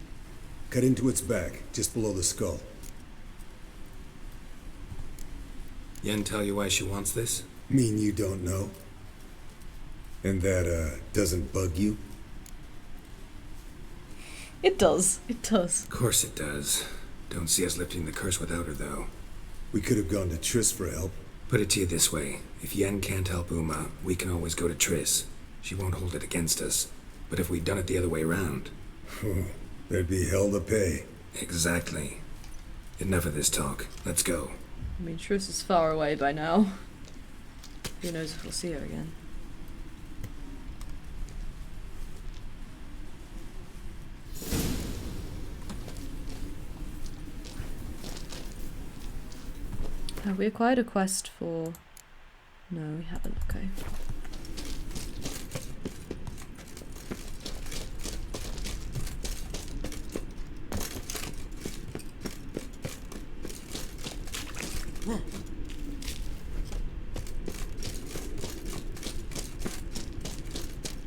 Cut into its back, just below the skull. Yen tell you why she wants this? Mean you don't know? And that, doesn't bug you? It does. It does. Of course it does. Don't see us lifting the curse without her, though. We could have gone to Triss for help. Put it to you this way. If Yen can't help Uma, we can always go to Triss. She won't hold it against us. But if we'd done it the other way around... There'd be hell to pay. Exactly. Enough of this talk. Let's go. I mean, Triss is far away by now. Who knows if we'll see her again. Have we acquired a quest for... No, we haven't. Okay.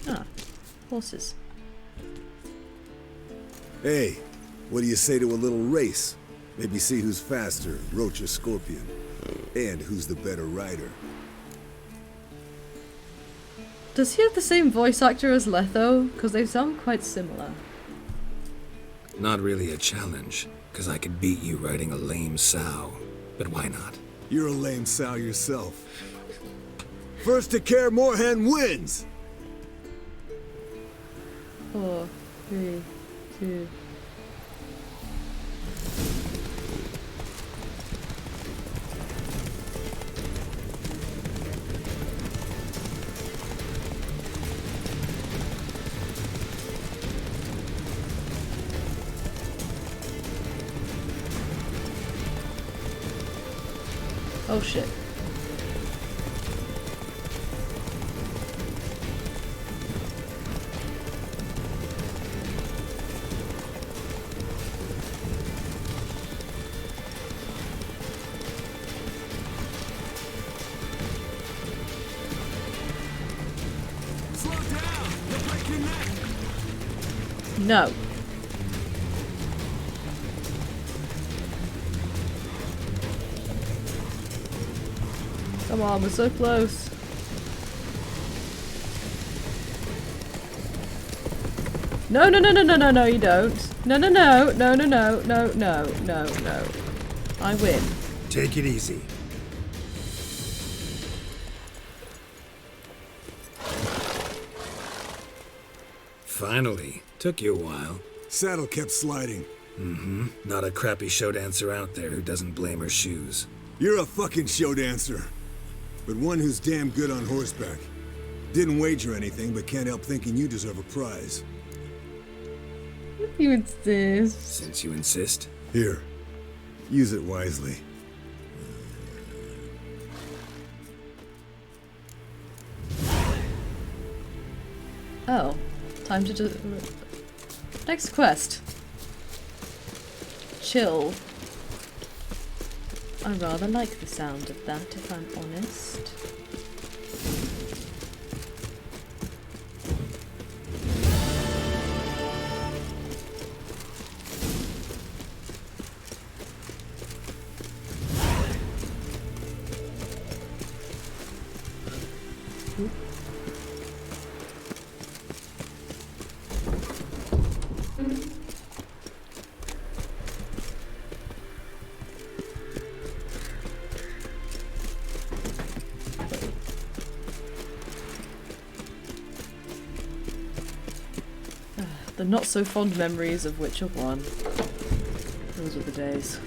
Ah, horses. Hey, what do you say to a little race? Maybe see who's faster, Roach or Scorpion. And who's the better rider. Does he have the same voice actor as Letho? Because they sound quite similar. Not really a challenge, because I could beat you riding a lame sow. But why not? You're a lame sow yourself. First to Kaer, Morhen wins! 4, 3, 2... Oh shit. No. Come on, we're so close. No, no, no, no, no, no, no, you don't. No, no, no, no, no, no, no, no, no, no. I win. Take it easy. Finally. Took you a while. Saddle kept sliding. Mm-hmm. Not a crappy show dancer out there who doesn't blame her shoes. You're a fucking show dancer. But one who's damn good on horseback. Didn't wager anything, but can't help thinking you deserve a prize. You insist. Since you insist. Here. Use it wisely. Oh. Time to do... Next quest. Chill. I rather like the sound of that, if I'm honest. The not so fond memories of Witcher 1. Those were the days.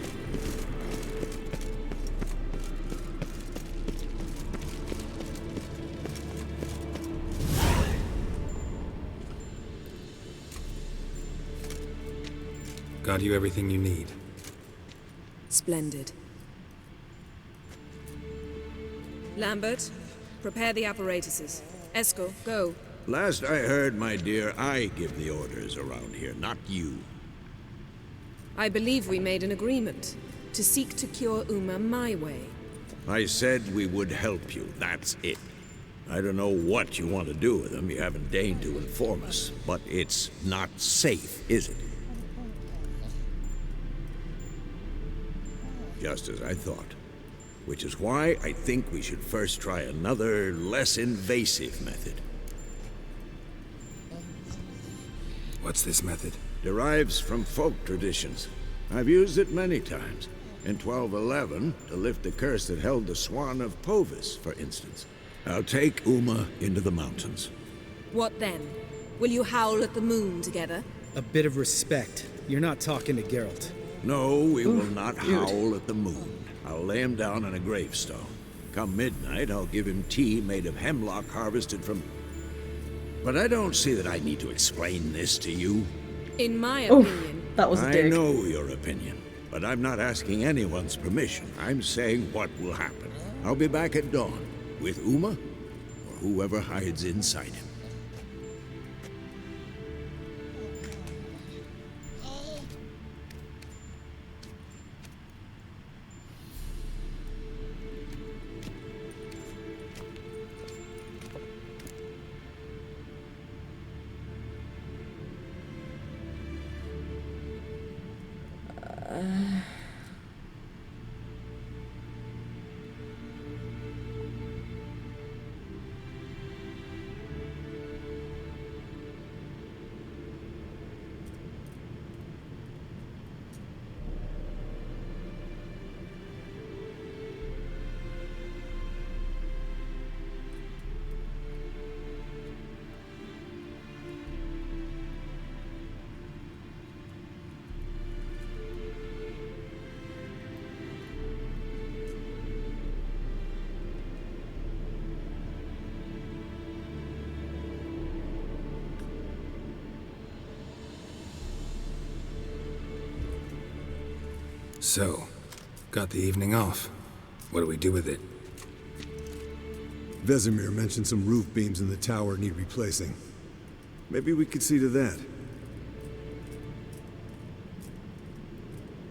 Got you everything you need. Splendid. Lambert, prepare the apparatuses. Eskel, go. Last I heard, my dear, I give the orders around here, not you. I believe we made an agreement to seek to cure Uma my way. I said we would help you, that's it. I don't know what you want to do with them, you haven't deigned to inform us, but it's not safe, is it? Just as I thought. Which is why I think we should first try another, less invasive method. What's this method? Derives from folk traditions. I've used it many times. In 1211, to lift the curse that held the Swan of Povis, for instance. I'll take Uma into the mountains. What then? Will you howl at the moon together? A bit of respect. You're not talking to Geralt. No, we will not howl at the moon. I'll lay him down on a gravestone. Come midnight, I'll give him tea made of hemlock harvested from... But I don't see that I need to explain this to you. In my opinion... That was a dig. I know your opinion, but I'm not asking anyone's permission. I'm saying what will happen. I'll be back at dawn, with Uma, or whoever hides inside him. So, got the evening off. What do we do with it? Vesemir mentioned some roof beams in the tower need replacing. Maybe we could see to that.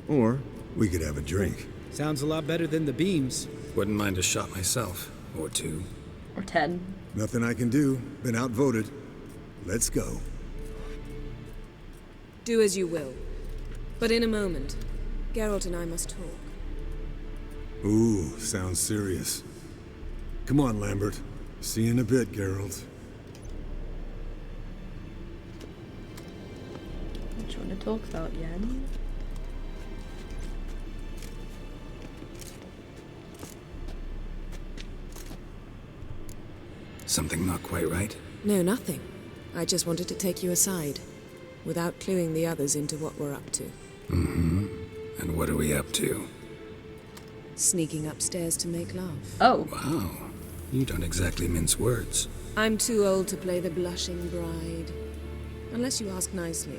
Or we could have a drink. Sounds a lot better than the beams. Wouldn't mind a shot myself. Or two. Or 10. Nothing I can do. Been outvoted. Let's go. Do as you will. But in a moment, Geralt and I must talk. Ooh, sounds serious. Come on, Lambert. See you in a bit, Geralt. What do you want to talk about, Yen? Something not quite right? No, nothing. I just wanted to take you aside, without cluing the others into what we're up to. Mm-hmm. And what are we up to? Sneaking upstairs to make love. Oh. Wow. You don't exactly mince words. I'm too old to play the blushing bride. Unless you ask nicely.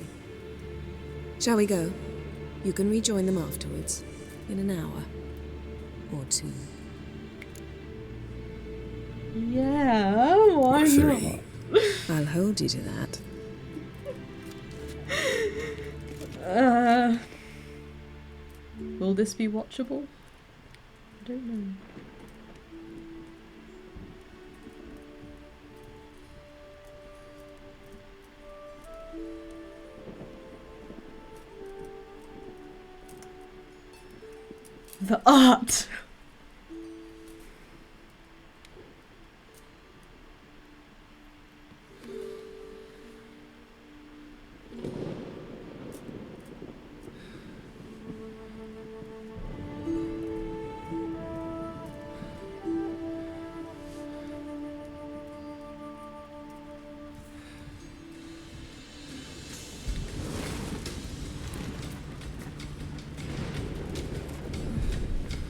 Shall we go? You can rejoin them afterwards. In an hour. Or two. Yeah, why not? I'll hold you to that. Will this be watchable? I don't know. The art!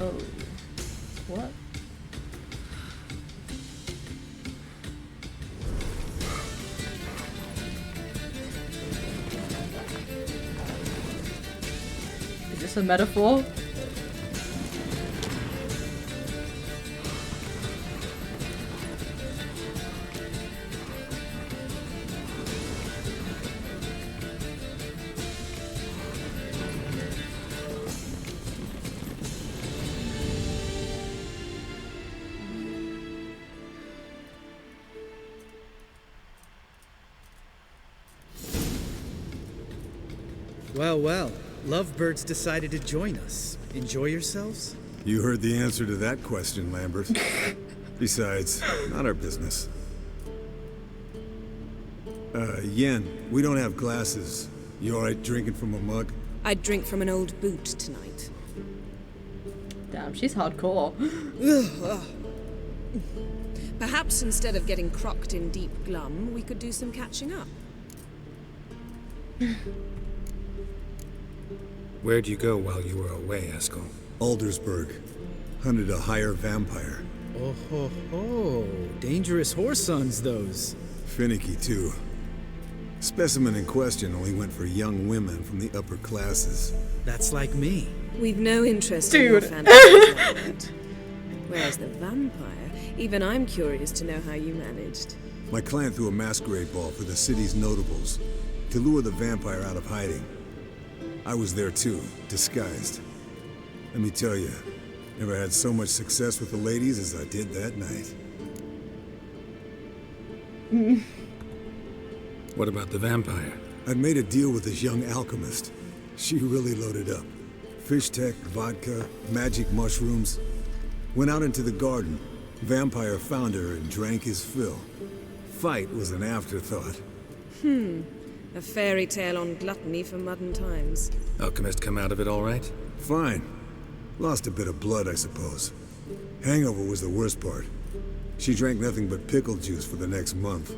Oh. What? Is this a metaphor? Well, well. Lovebirds decided to join us. Enjoy yourselves? You heard the answer to that question, Lambert. Besides, not our business. Yen, we don't have glasses. You alright drinking from a mug? I'd drink from an old boot tonight. Damn, she's hardcore. Perhaps instead of getting crocked in deep glum, we could do some catching up. Where'd you go while you were away, Eskel? Aldersburg. Hunted a higher vampire. Oh ho ho. Dangerous whoresons, those. Finicky, too. Specimen in question only went for young women from the upper classes. That's like me. We've no interest in your fantasies like that. Whereas the vampire, even I'm curious to know how you managed. My clan threw a masquerade ball for the city's notables to lure the vampire out of hiding. I was there too, disguised. Let me tell you, never had so much success with the ladies as I did that night. What about the vampire? I'd made a deal with this young alchemist. She really loaded up. Fish tech, vodka, magic mushrooms. Went out into the garden. Vampire found her and drank his fill. Fight was an afterthought. A fairy tale on gluttony for modern times. Alchemist come out of it all right? Fine. Lost a bit of blood, I suppose. Hangover was the worst part. She drank nothing but pickle juice for the next month.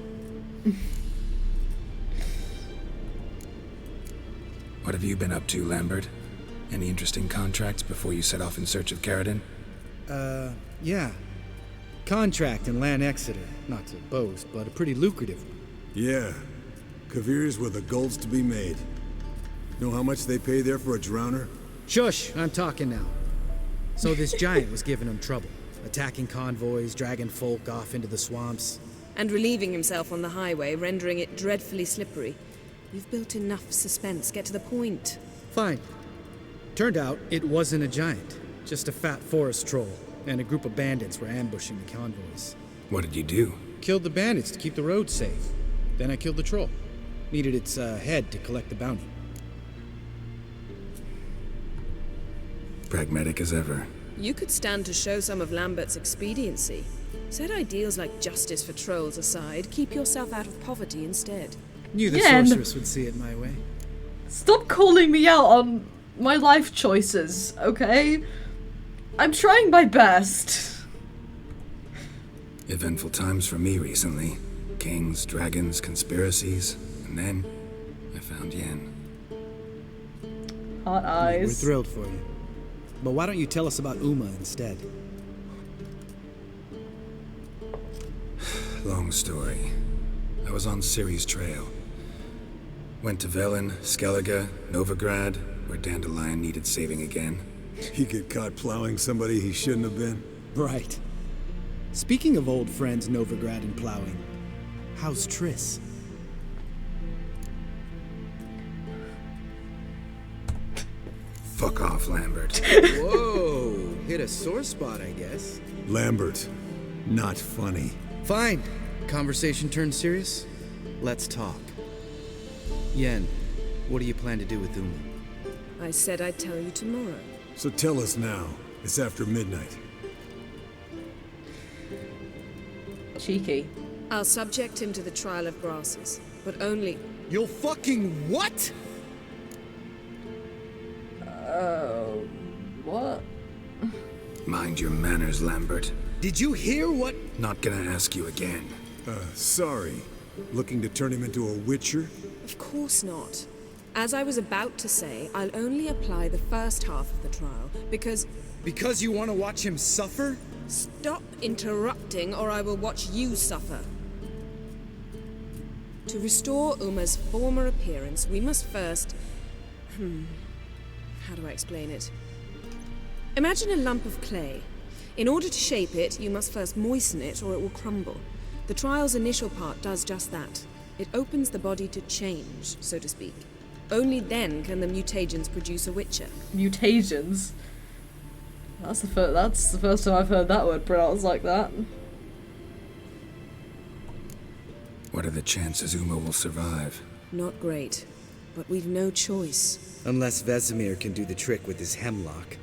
What have you been up to, Lambert? Any interesting contracts before you set off in search of Kaer? Yeah. Contract in Lan Exeter. Not to boast, but a pretty lucrative one. Yeah. Kavir's were the golds to be made. Know how much they pay there for a drowner? Shush, I'm talking now. So this giant was giving him trouble. Attacking convoys, dragging folk off into the swamps. And relieving himself on the highway, rendering it dreadfully slippery. You've built enough suspense. Get to the point. Fine. Turned out it wasn't a giant. Just a fat forest troll. And a group of bandits were ambushing the convoys. What did you do? Killed the bandits to keep the road safe. Then I killed the troll. Needed its head to collect the bounty. pragmatic as ever. You could stand to show some of Lambert's expediency. Set ideals like justice for trolls aside, keep yourself out of poverty instead. Knew the Yen. sorceress would see it my way. Stop calling me out on my life choices, okay? I'm trying my best. Eventful times for me recently. Kings, dragons, conspiracies, and then I found Yen. Hot We're eyes. thrilled for you. But why don't you tell us about Uma instead? Long story. I was on Ciri's trail. Went to Velen, Skellige, Novigrad, where Dandelion needed saving again. He get caught plowing somebody he shouldn't have been. Right. Speaking of old friends Novigrad and plowing, how's Triss? Fuck off, Lambert. Whoa, hit a sore spot, I guess. Lambert, not funny. Fine. Conversation turned serious? Let's talk. Yen, what do you plan to do with Uma? I said I'd tell you tomorrow. So tell us now. It's after midnight. Cheeky. I'll subject him to the trial of grasses, but only... You'll fucking what? What? Mind your manners, Lambert. Did you hear what? Not gonna ask you again. Sorry. Looking to turn him into a witcher? Of course not. As I was about to say, I'll only apply the first half of the trial, because... Because you want to watch him suffer? Stop interrupting, or I will watch you suffer. To restore Uma's former appearance, we must first... How do I explain it? Imagine a lump of clay. In order to shape it, you must first moisten it, or it will crumble. The trial's initial part does just that. It opens the body to change, so to speak. Only then can the mutagens produce a witcher. Mutagens? That's the first time I've heard that word pronounced like that. What are the chances Uma will survive? Not great, but we've no choice. Unless Vesemir can do the trick with his hemlock.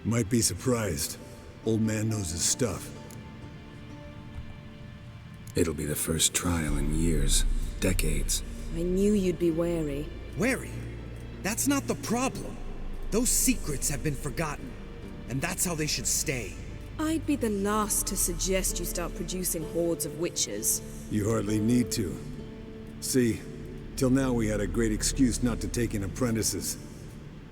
Might be surprised. Old man knows his stuff. It'll be the first trial in years, decades. I knew you'd be wary. Wary? That's not the problem. Those secrets have been forgotten, and that's how they should stay. I'd be the last to suggest you start producing hordes of witches. You hardly need to. See, till now we had a great excuse not to take in apprentices.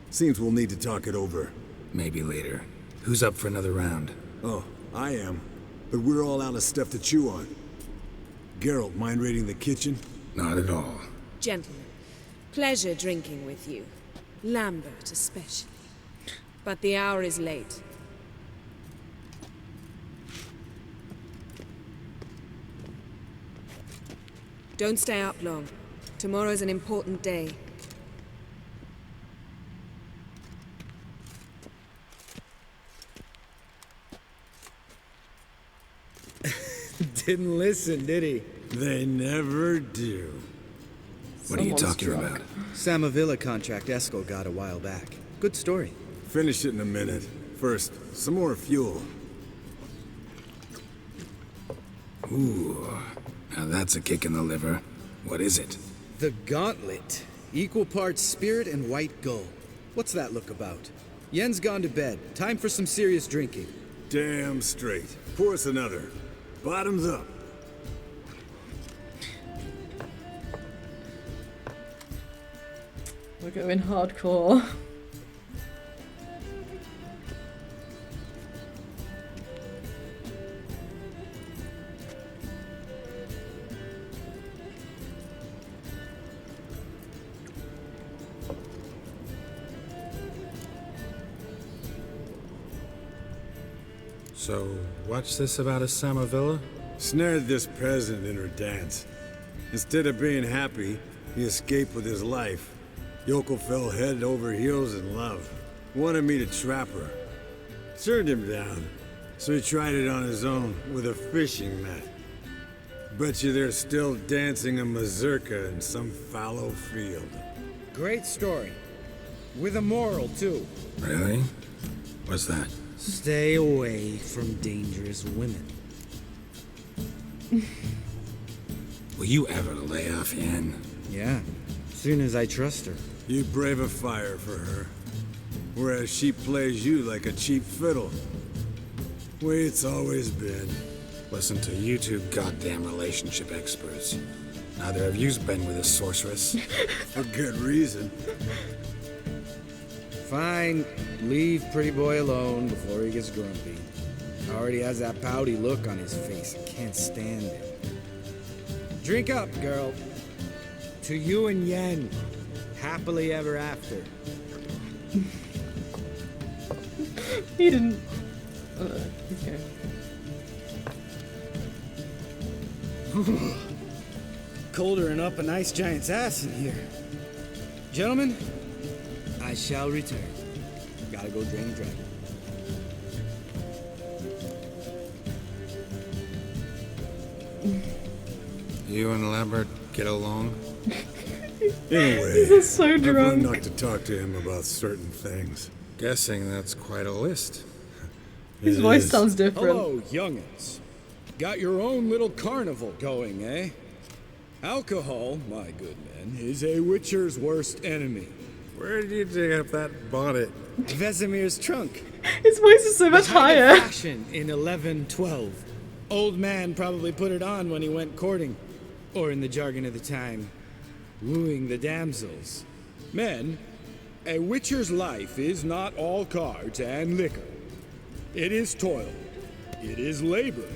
Seems we'll need to talk it over. Maybe later. Who's up for another round? Oh, I am. But we're all out of stuff to chew on. Geralt, mind raiding the kitchen? Not at all. Gentlemen, pleasure drinking with you. Lambert especially. But the hour is late. Don't stay up long. Tomorrow's an important day. Didn't listen, did he? They never do. What are you talking about? Samavilla contract Eskel got a while back. Good story. Finish it in a minute. First, some more fuel. Ooh, now that's a kick in the liver. What is it? The Gauntlet. Equal parts spirit and white gold. What's that look about? Yen's gone to bed. Time for some serious drinking. Damn straight. Pour us another. Bottoms up. We're going hardcore. So, what's this about a Samavilla? Snared this peasant in her dance. Instead of being happy, he escaped with his life. Yoko fell head over heels in love. Wanted me to trap her. Turned him down. So he tried it on his own with a fishing net. Bet you they're still dancing a mazurka in some fallow field. Great story. With a moral, too. Really? What's that? Stay away from dangerous women. Will you ever lay off Yen? Yeah, soon as I trust her. You brave a fire for her, whereas she plays you like a cheap fiddle. Way it's always been. Listen to you two goddamn relationship experts. Neither of you's been with a sorceress. For good reason. Fine, leave pretty boy alone before he gets grumpy. Already has that pouty look on his face. I can't stand it. Drink up, girl. To you and Yen. Happily ever after. He didn't... okay. Colder than up an ice giant's ass in here. Gentlemen, I shall return. Gotta go drain the dragon. You and Lambert get along? In a way. He's just so I've drunk. learned not to talk to him about certain things. Guessing that's quite a list. His It voice is. sounds different. Hello, young'uns. Got your own little carnival going, eh? Alcohol, my good men, is a witcher's worst enemy. Where did you dig up that bonnet? Vesemir's trunk. His voice is so much The height of higher. Fashion in 1112. Old man probably put it on when he went courting. Or in the jargon of the time, wooing the damsels. Men, a witcher's life is not all cards and liquor. It is toil. It is labor.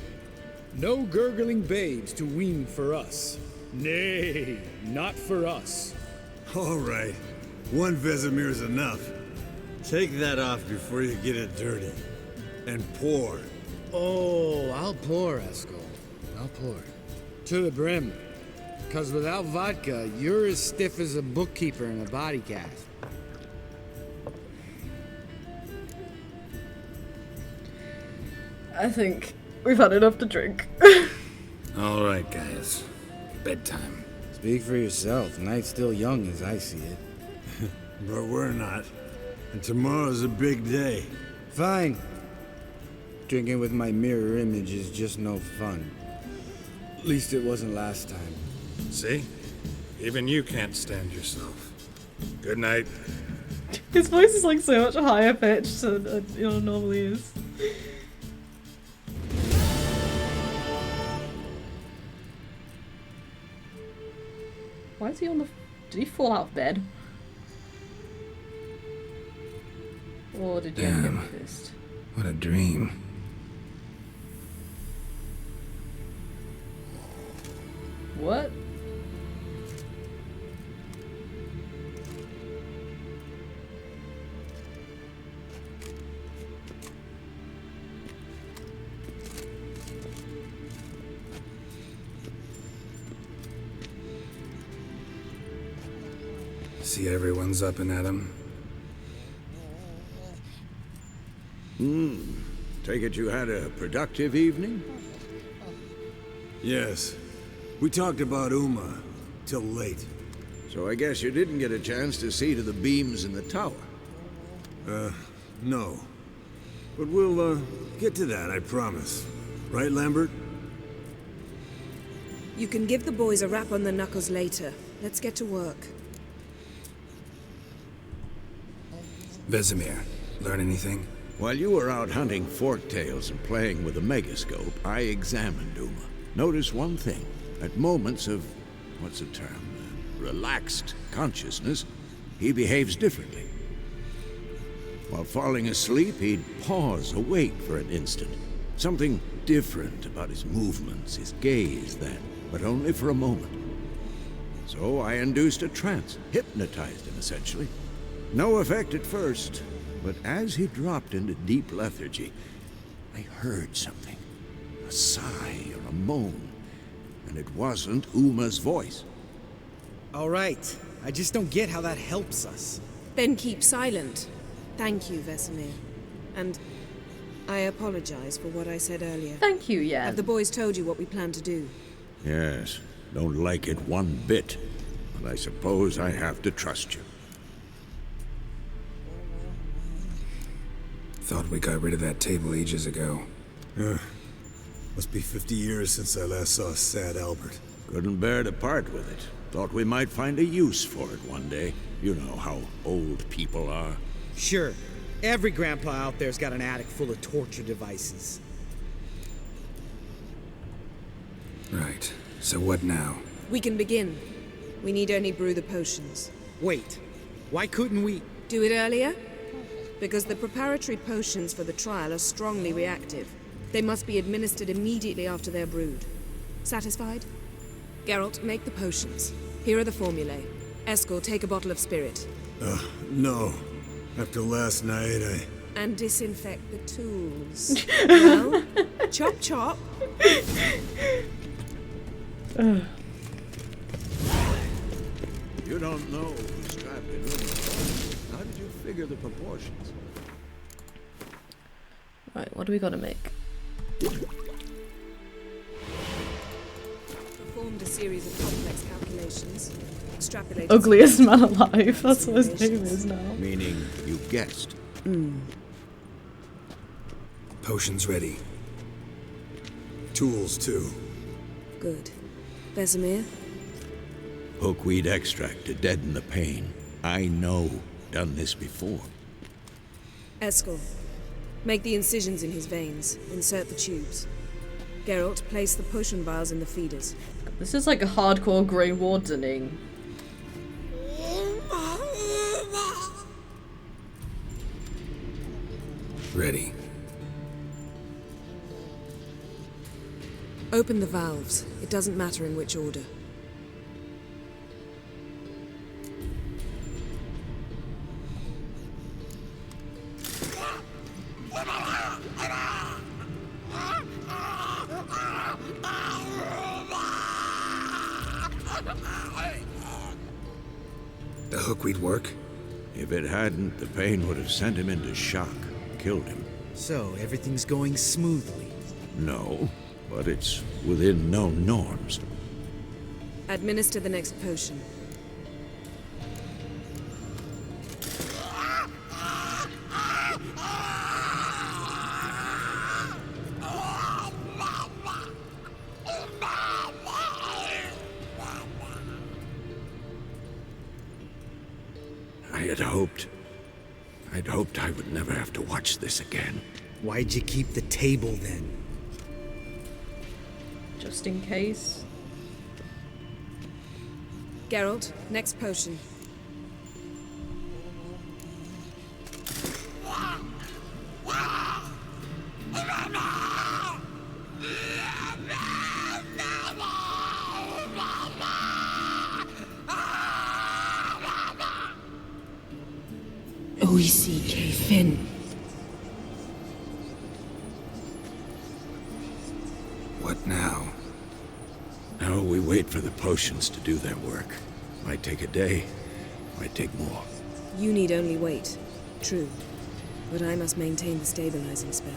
No gurgling babes to wean for us. Nay, not for us. All right. One Vesemir's enough. Take that off before you get it dirty. And pour. Oh, I'll pour, Eskel. I'll pour. To the brim. 'Cause without vodka, you're as stiff as a bookkeeper in a body cast. I think we've had enough to drink. All right, guys. Bedtime. Speak for yourself. Night's still young as I see it. But we're not. And tomorrow's a big day. Fine. Drinking with my mirror image is just no fun. At least it wasn't last time. See? Even you can't stand yourself. Good night. His voice is like so much higher pitched than it normally is. Why is he on the... Did he fall out of bed? Or did you Damn. get first? What a dream. What? See everyone's up and at 'em. Take it you had a productive evening? Yes. We talked about Uma till late. So I guess you didn't get a chance to see to the beams in the tower. No. But we'll, get to that, I promise. Right, Lambert? You can give the boys a rap on the knuckles later. Let's get to work. Vesemir, learn anything? While you were out hunting forktails and playing with a megascope, I examined Uma. Notice one thing. At moments of, what's the term, relaxed consciousness, he behaves differently. While falling asleep, he'd pause, awake for an instant. Something different about his movements, his gaze then, but only for a moment. So I induced a trance, hypnotized him essentially. No effect at first, but as he dropped into deep lethargy, I heard something. A sigh or a moan. And it wasn't Uma's voice. All right. I just don't get how that helps us. Then keep silent. Thank you, Vesemir. And I apologize for what I said earlier. Thank you, yeah. Have the boys told you what we plan to do? Yes, don't like it one bit. But I suppose I have to trust you. Thought we got rid of that table ages ago. Must be 50 years since I last saw sad Albert. Couldn't bear to part with it. Thought we might find a use for it one day. You know how old people are. Sure. Every grandpa out there's got an attic full of torture devices. Right. So what now? We can begin. We need only brew the potions. Wait. Why couldn't we... Do it earlier? Because the preparatory potions for the trial are strongly reactive. They must be administered immediately after they're brewed. Satisfied? Geralt, make the potions. Here are the formulae. Eskel, take a bottle of spirit. No. After last night, And disinfect the tools. Well, chop chop. You don't know who's trapped in Uma. How did you figure the proportions? Right, what do we gotta make? Performed a series of complex calculations. Extrapolated. Ugliest Man Alive, that's what his name is now. Meaning, you guessed. Potions ready. tools too. Good. Vesemir? Hookweed extract to deaden the pain. I know. Done this before. Eskel, make the incisions in his veins. Insert the tubes. Geralt, place the potion vials in the feeders. This is like a hardcore Grey Wardening. Ready. Open the valves. It doesn't matter in which order. The hookweed work? If it hadn't, the pain would have sent him into shock. Killed him. So, everything's going smoothly? No, but it's within known norms. Administer the next potion. I'd hoped I would never have to watch this again. Why'd you keep the table then? Just in case. Geralt, next potion. Oisi Fin. What now? Now we wait for the potions to do their work. Might take a day, might take more. You need only wait. True. But I must maintain the stabilizing spell.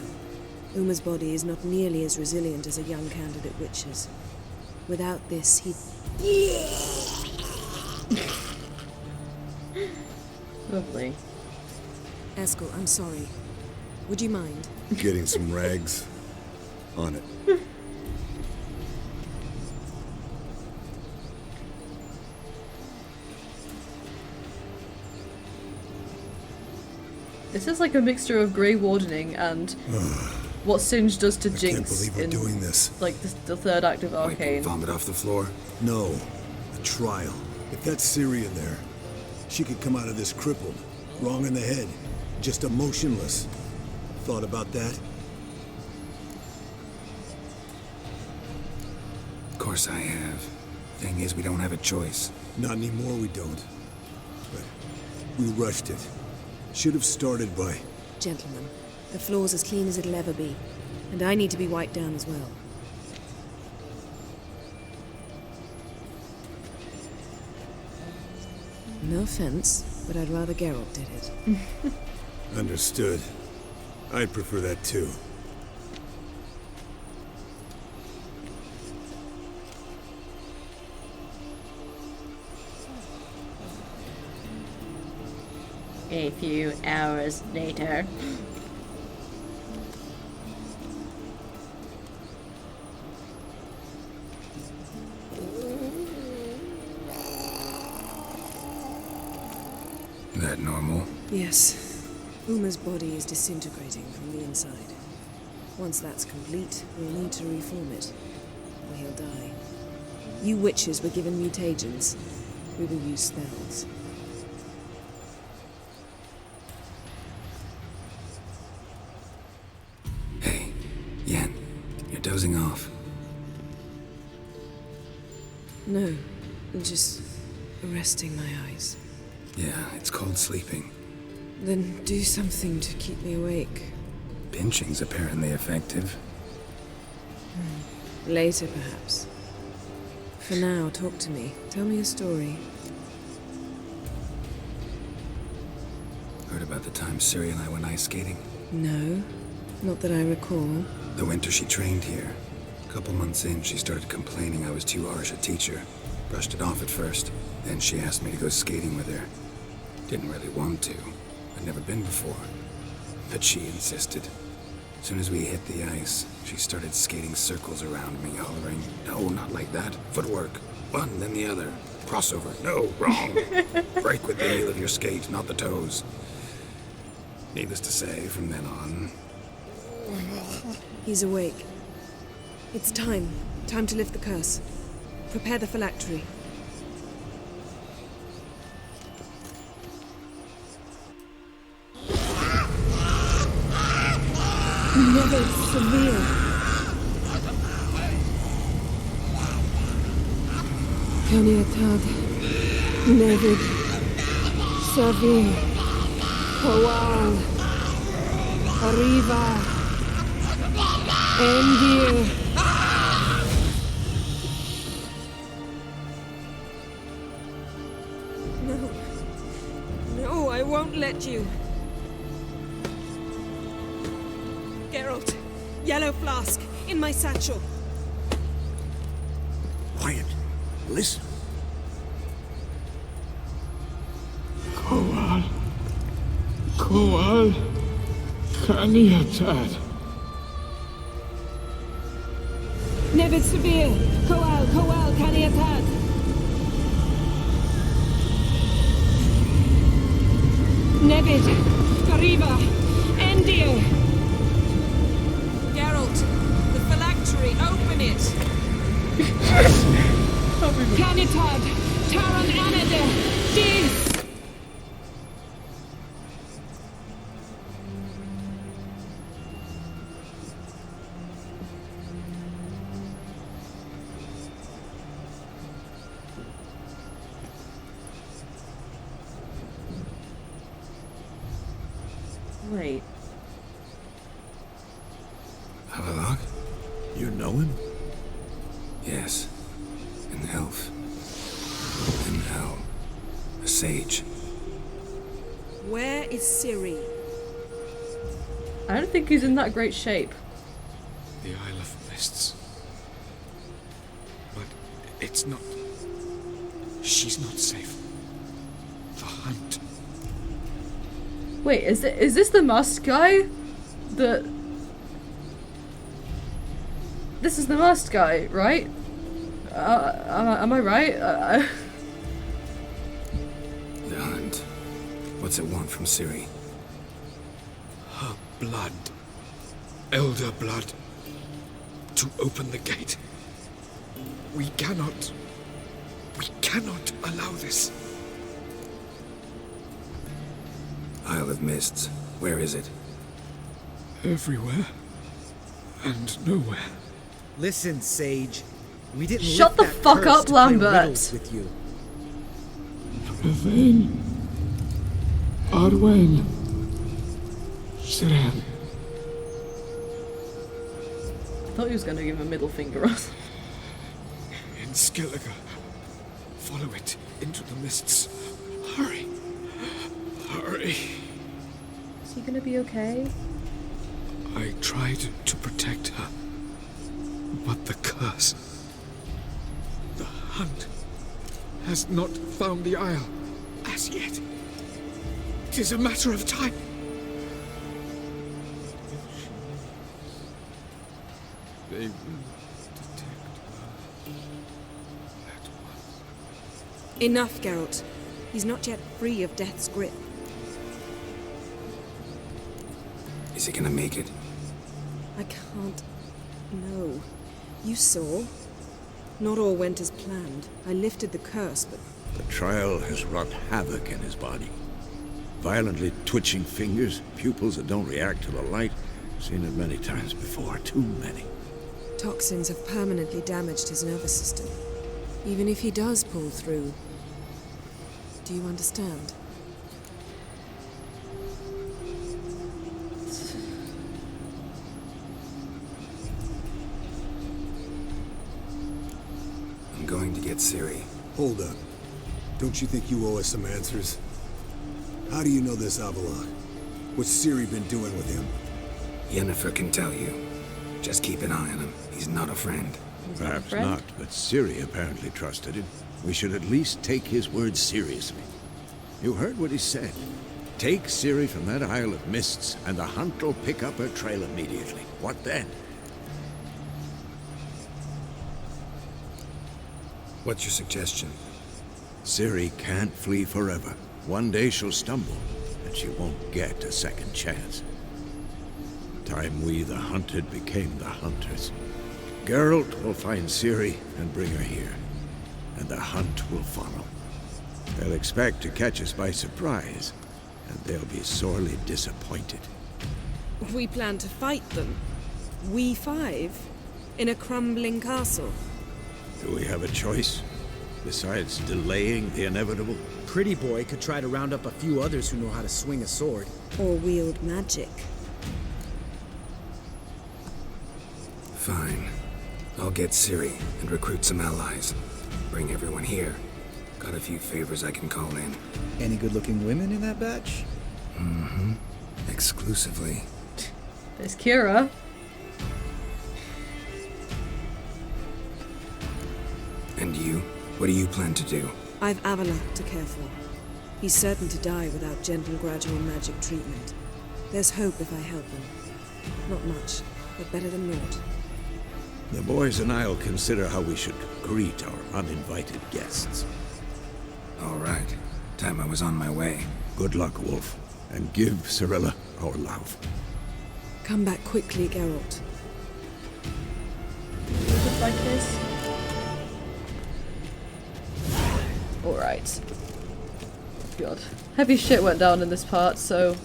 Uma's body is not nearly as resilient as a young candidate witch's. Without this, he'd... Lovely. Eskel, I'm sorry. Would you mind? Getting some rags. On it. This is like a mixture of Grey Wardening and what Singe does to I Jinx can't believe we're in doing this. like the third act of Arcane. Vomit off the floor? No. A trial. If that's Syria there, she could come out of this crippled, wrong in the head, just emotionless. Thought about that? Of course I have. Thing is, we don't have a choice. Not anymore, we don't. But we rushed it. Should have started by... Gentlemen, the floor's as clean as it'll ever be. And I need to be wiped down as well. No offense, but I'd rather Geralt did it. Understood. I'd prefer that too. A few hours later. That normal? Yes. Uma's body is disintegrating from the inside. Once that's complete, we'll need to reform it, or he'll die. You witches were given mutagens. We will use spells. Hey, Yen, you're dozing off. No, just resting my eyes. Yeah, it's called sleeping. Then do something to keep me awake. Pinching's apparently effective. Later, perhaps. For now, talk to me. Tell me a story. Heard about the time Ciri and I went ice skating? No, not that I recall. The winter she trained here. A couple months in, she started complaining I was too harsh a teacher. Brushed it off at first. Then she asked me to go skating with her. Didn't really want to. I'd never been before. But she insisted. As soon as we hit the ice, she started skating circles around me, hollering, "No, not like that. Footwork. One, then the other. Crossover. No, wrong. Break with the heel of your skate, not the toes." Needless to say, from then on... He's awake. It's time. Time to lift the curse. Prepare the phylactery. Never severe. Kaniatad. Nevid. Severe. Kowal. Arriva. Endir. No. No, I won't let you. Geralt, yellow flask, in my satchel. Quiet. Listen. Kowal. Kowal. Kaniatad. Nevid severe. Kowal. Kowal. Kaniatad. Nevid. Arriva. Endir. Geralt, the phylactery, open it! Canitad, Taran Anade, Dis! Wait. Havelock? You know him? Yes. An elf. An elf. A sage. Where is Ciri? I don't think he's in that great shape. The Isle of Mists. But it's not... She's not safe. The hunt. Wait, is this the masked guy? This is the masked guy, right? Am I right? The hunt. What's it want from Ciri? Her blood. Elder blood. To open the gate. We cannot allow this. Isle of Mists. Where is it? Everywhere. And nowhere. Listen, Sage. We didn't Shut lift the that fuck curse up, to play Lambert. riddles with you. Yvain. Arwen. Siren. I thought he was gonna give him a middle finger. In Skellige. Follow it into the mists. Hurry. Hurry. Is he gonna be okay? I tried to protect her. But the curse... The hunt has not found the Isle as yet. It is a matter of time. They will detect her at once. Enough, Geralt. He's not yet free of death's grip. Is he gonna make it? I can't. No. You saw. Not all went as planned. I lifted the curse, but... The trial has wrought havoc in his body. Violently twitching fingers, pupils that don't react to the light. Seen it many times before, too many. Toxins have permanently damaged his nervous system. Even if he does pull through... Do you understand? I'm going to get Ciri. Hold up. Don't you think you owe us some answers? How do you know this Avalok? What's Ciri been doing with him? Yennefer can tell you. Just keep an eye on him. He's not a friend. Perhaps not, but Ciri apparently trusted him. We should at least take his words seriously. You heard what he said. Take Ciri from that Isle of Mists, and the hunt will pick up her trail immediately. What then? What's your suggestion? Ciri can't flee forever. One day she'll stumble, and she won't get a second chance. Time we, the hunted, became the hunters. Geralt will find Ciri and bring her here, and the hunt will follow. They'll expect to catch us by surprise, and they'll be sorely disappointed. We plan to fight them. We five? In a crumbling castle? Do we have a choice? Besides delaying the inevitable? Pretty Boy could try to round up a few others who know how to swing a sword. Or wield magic. Fine. I'll get Ciri and recruit some allies. Bring everyone here. Got a few favors I can call in. Any good-looking women in that batch? Mm-hmm. Exclusively. There's Kira. And you? What do you plan to do? I've Avalok to care for. He's certain to die without gentle, gradual magic treatment. There's hope if I help him. Not much, but better than naught. The boys and I'll consider how we should greet our uninvited guests. All right. Time I was on my way. Good luck, Wolf. And give Cirilla our love. Come back quickly, Geralt. Just like this. Alright. God. Heavy shit went down in this part, so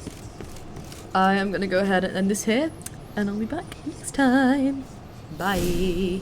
I am gonna go ahead and end this here, and I'll be back next time. Bye.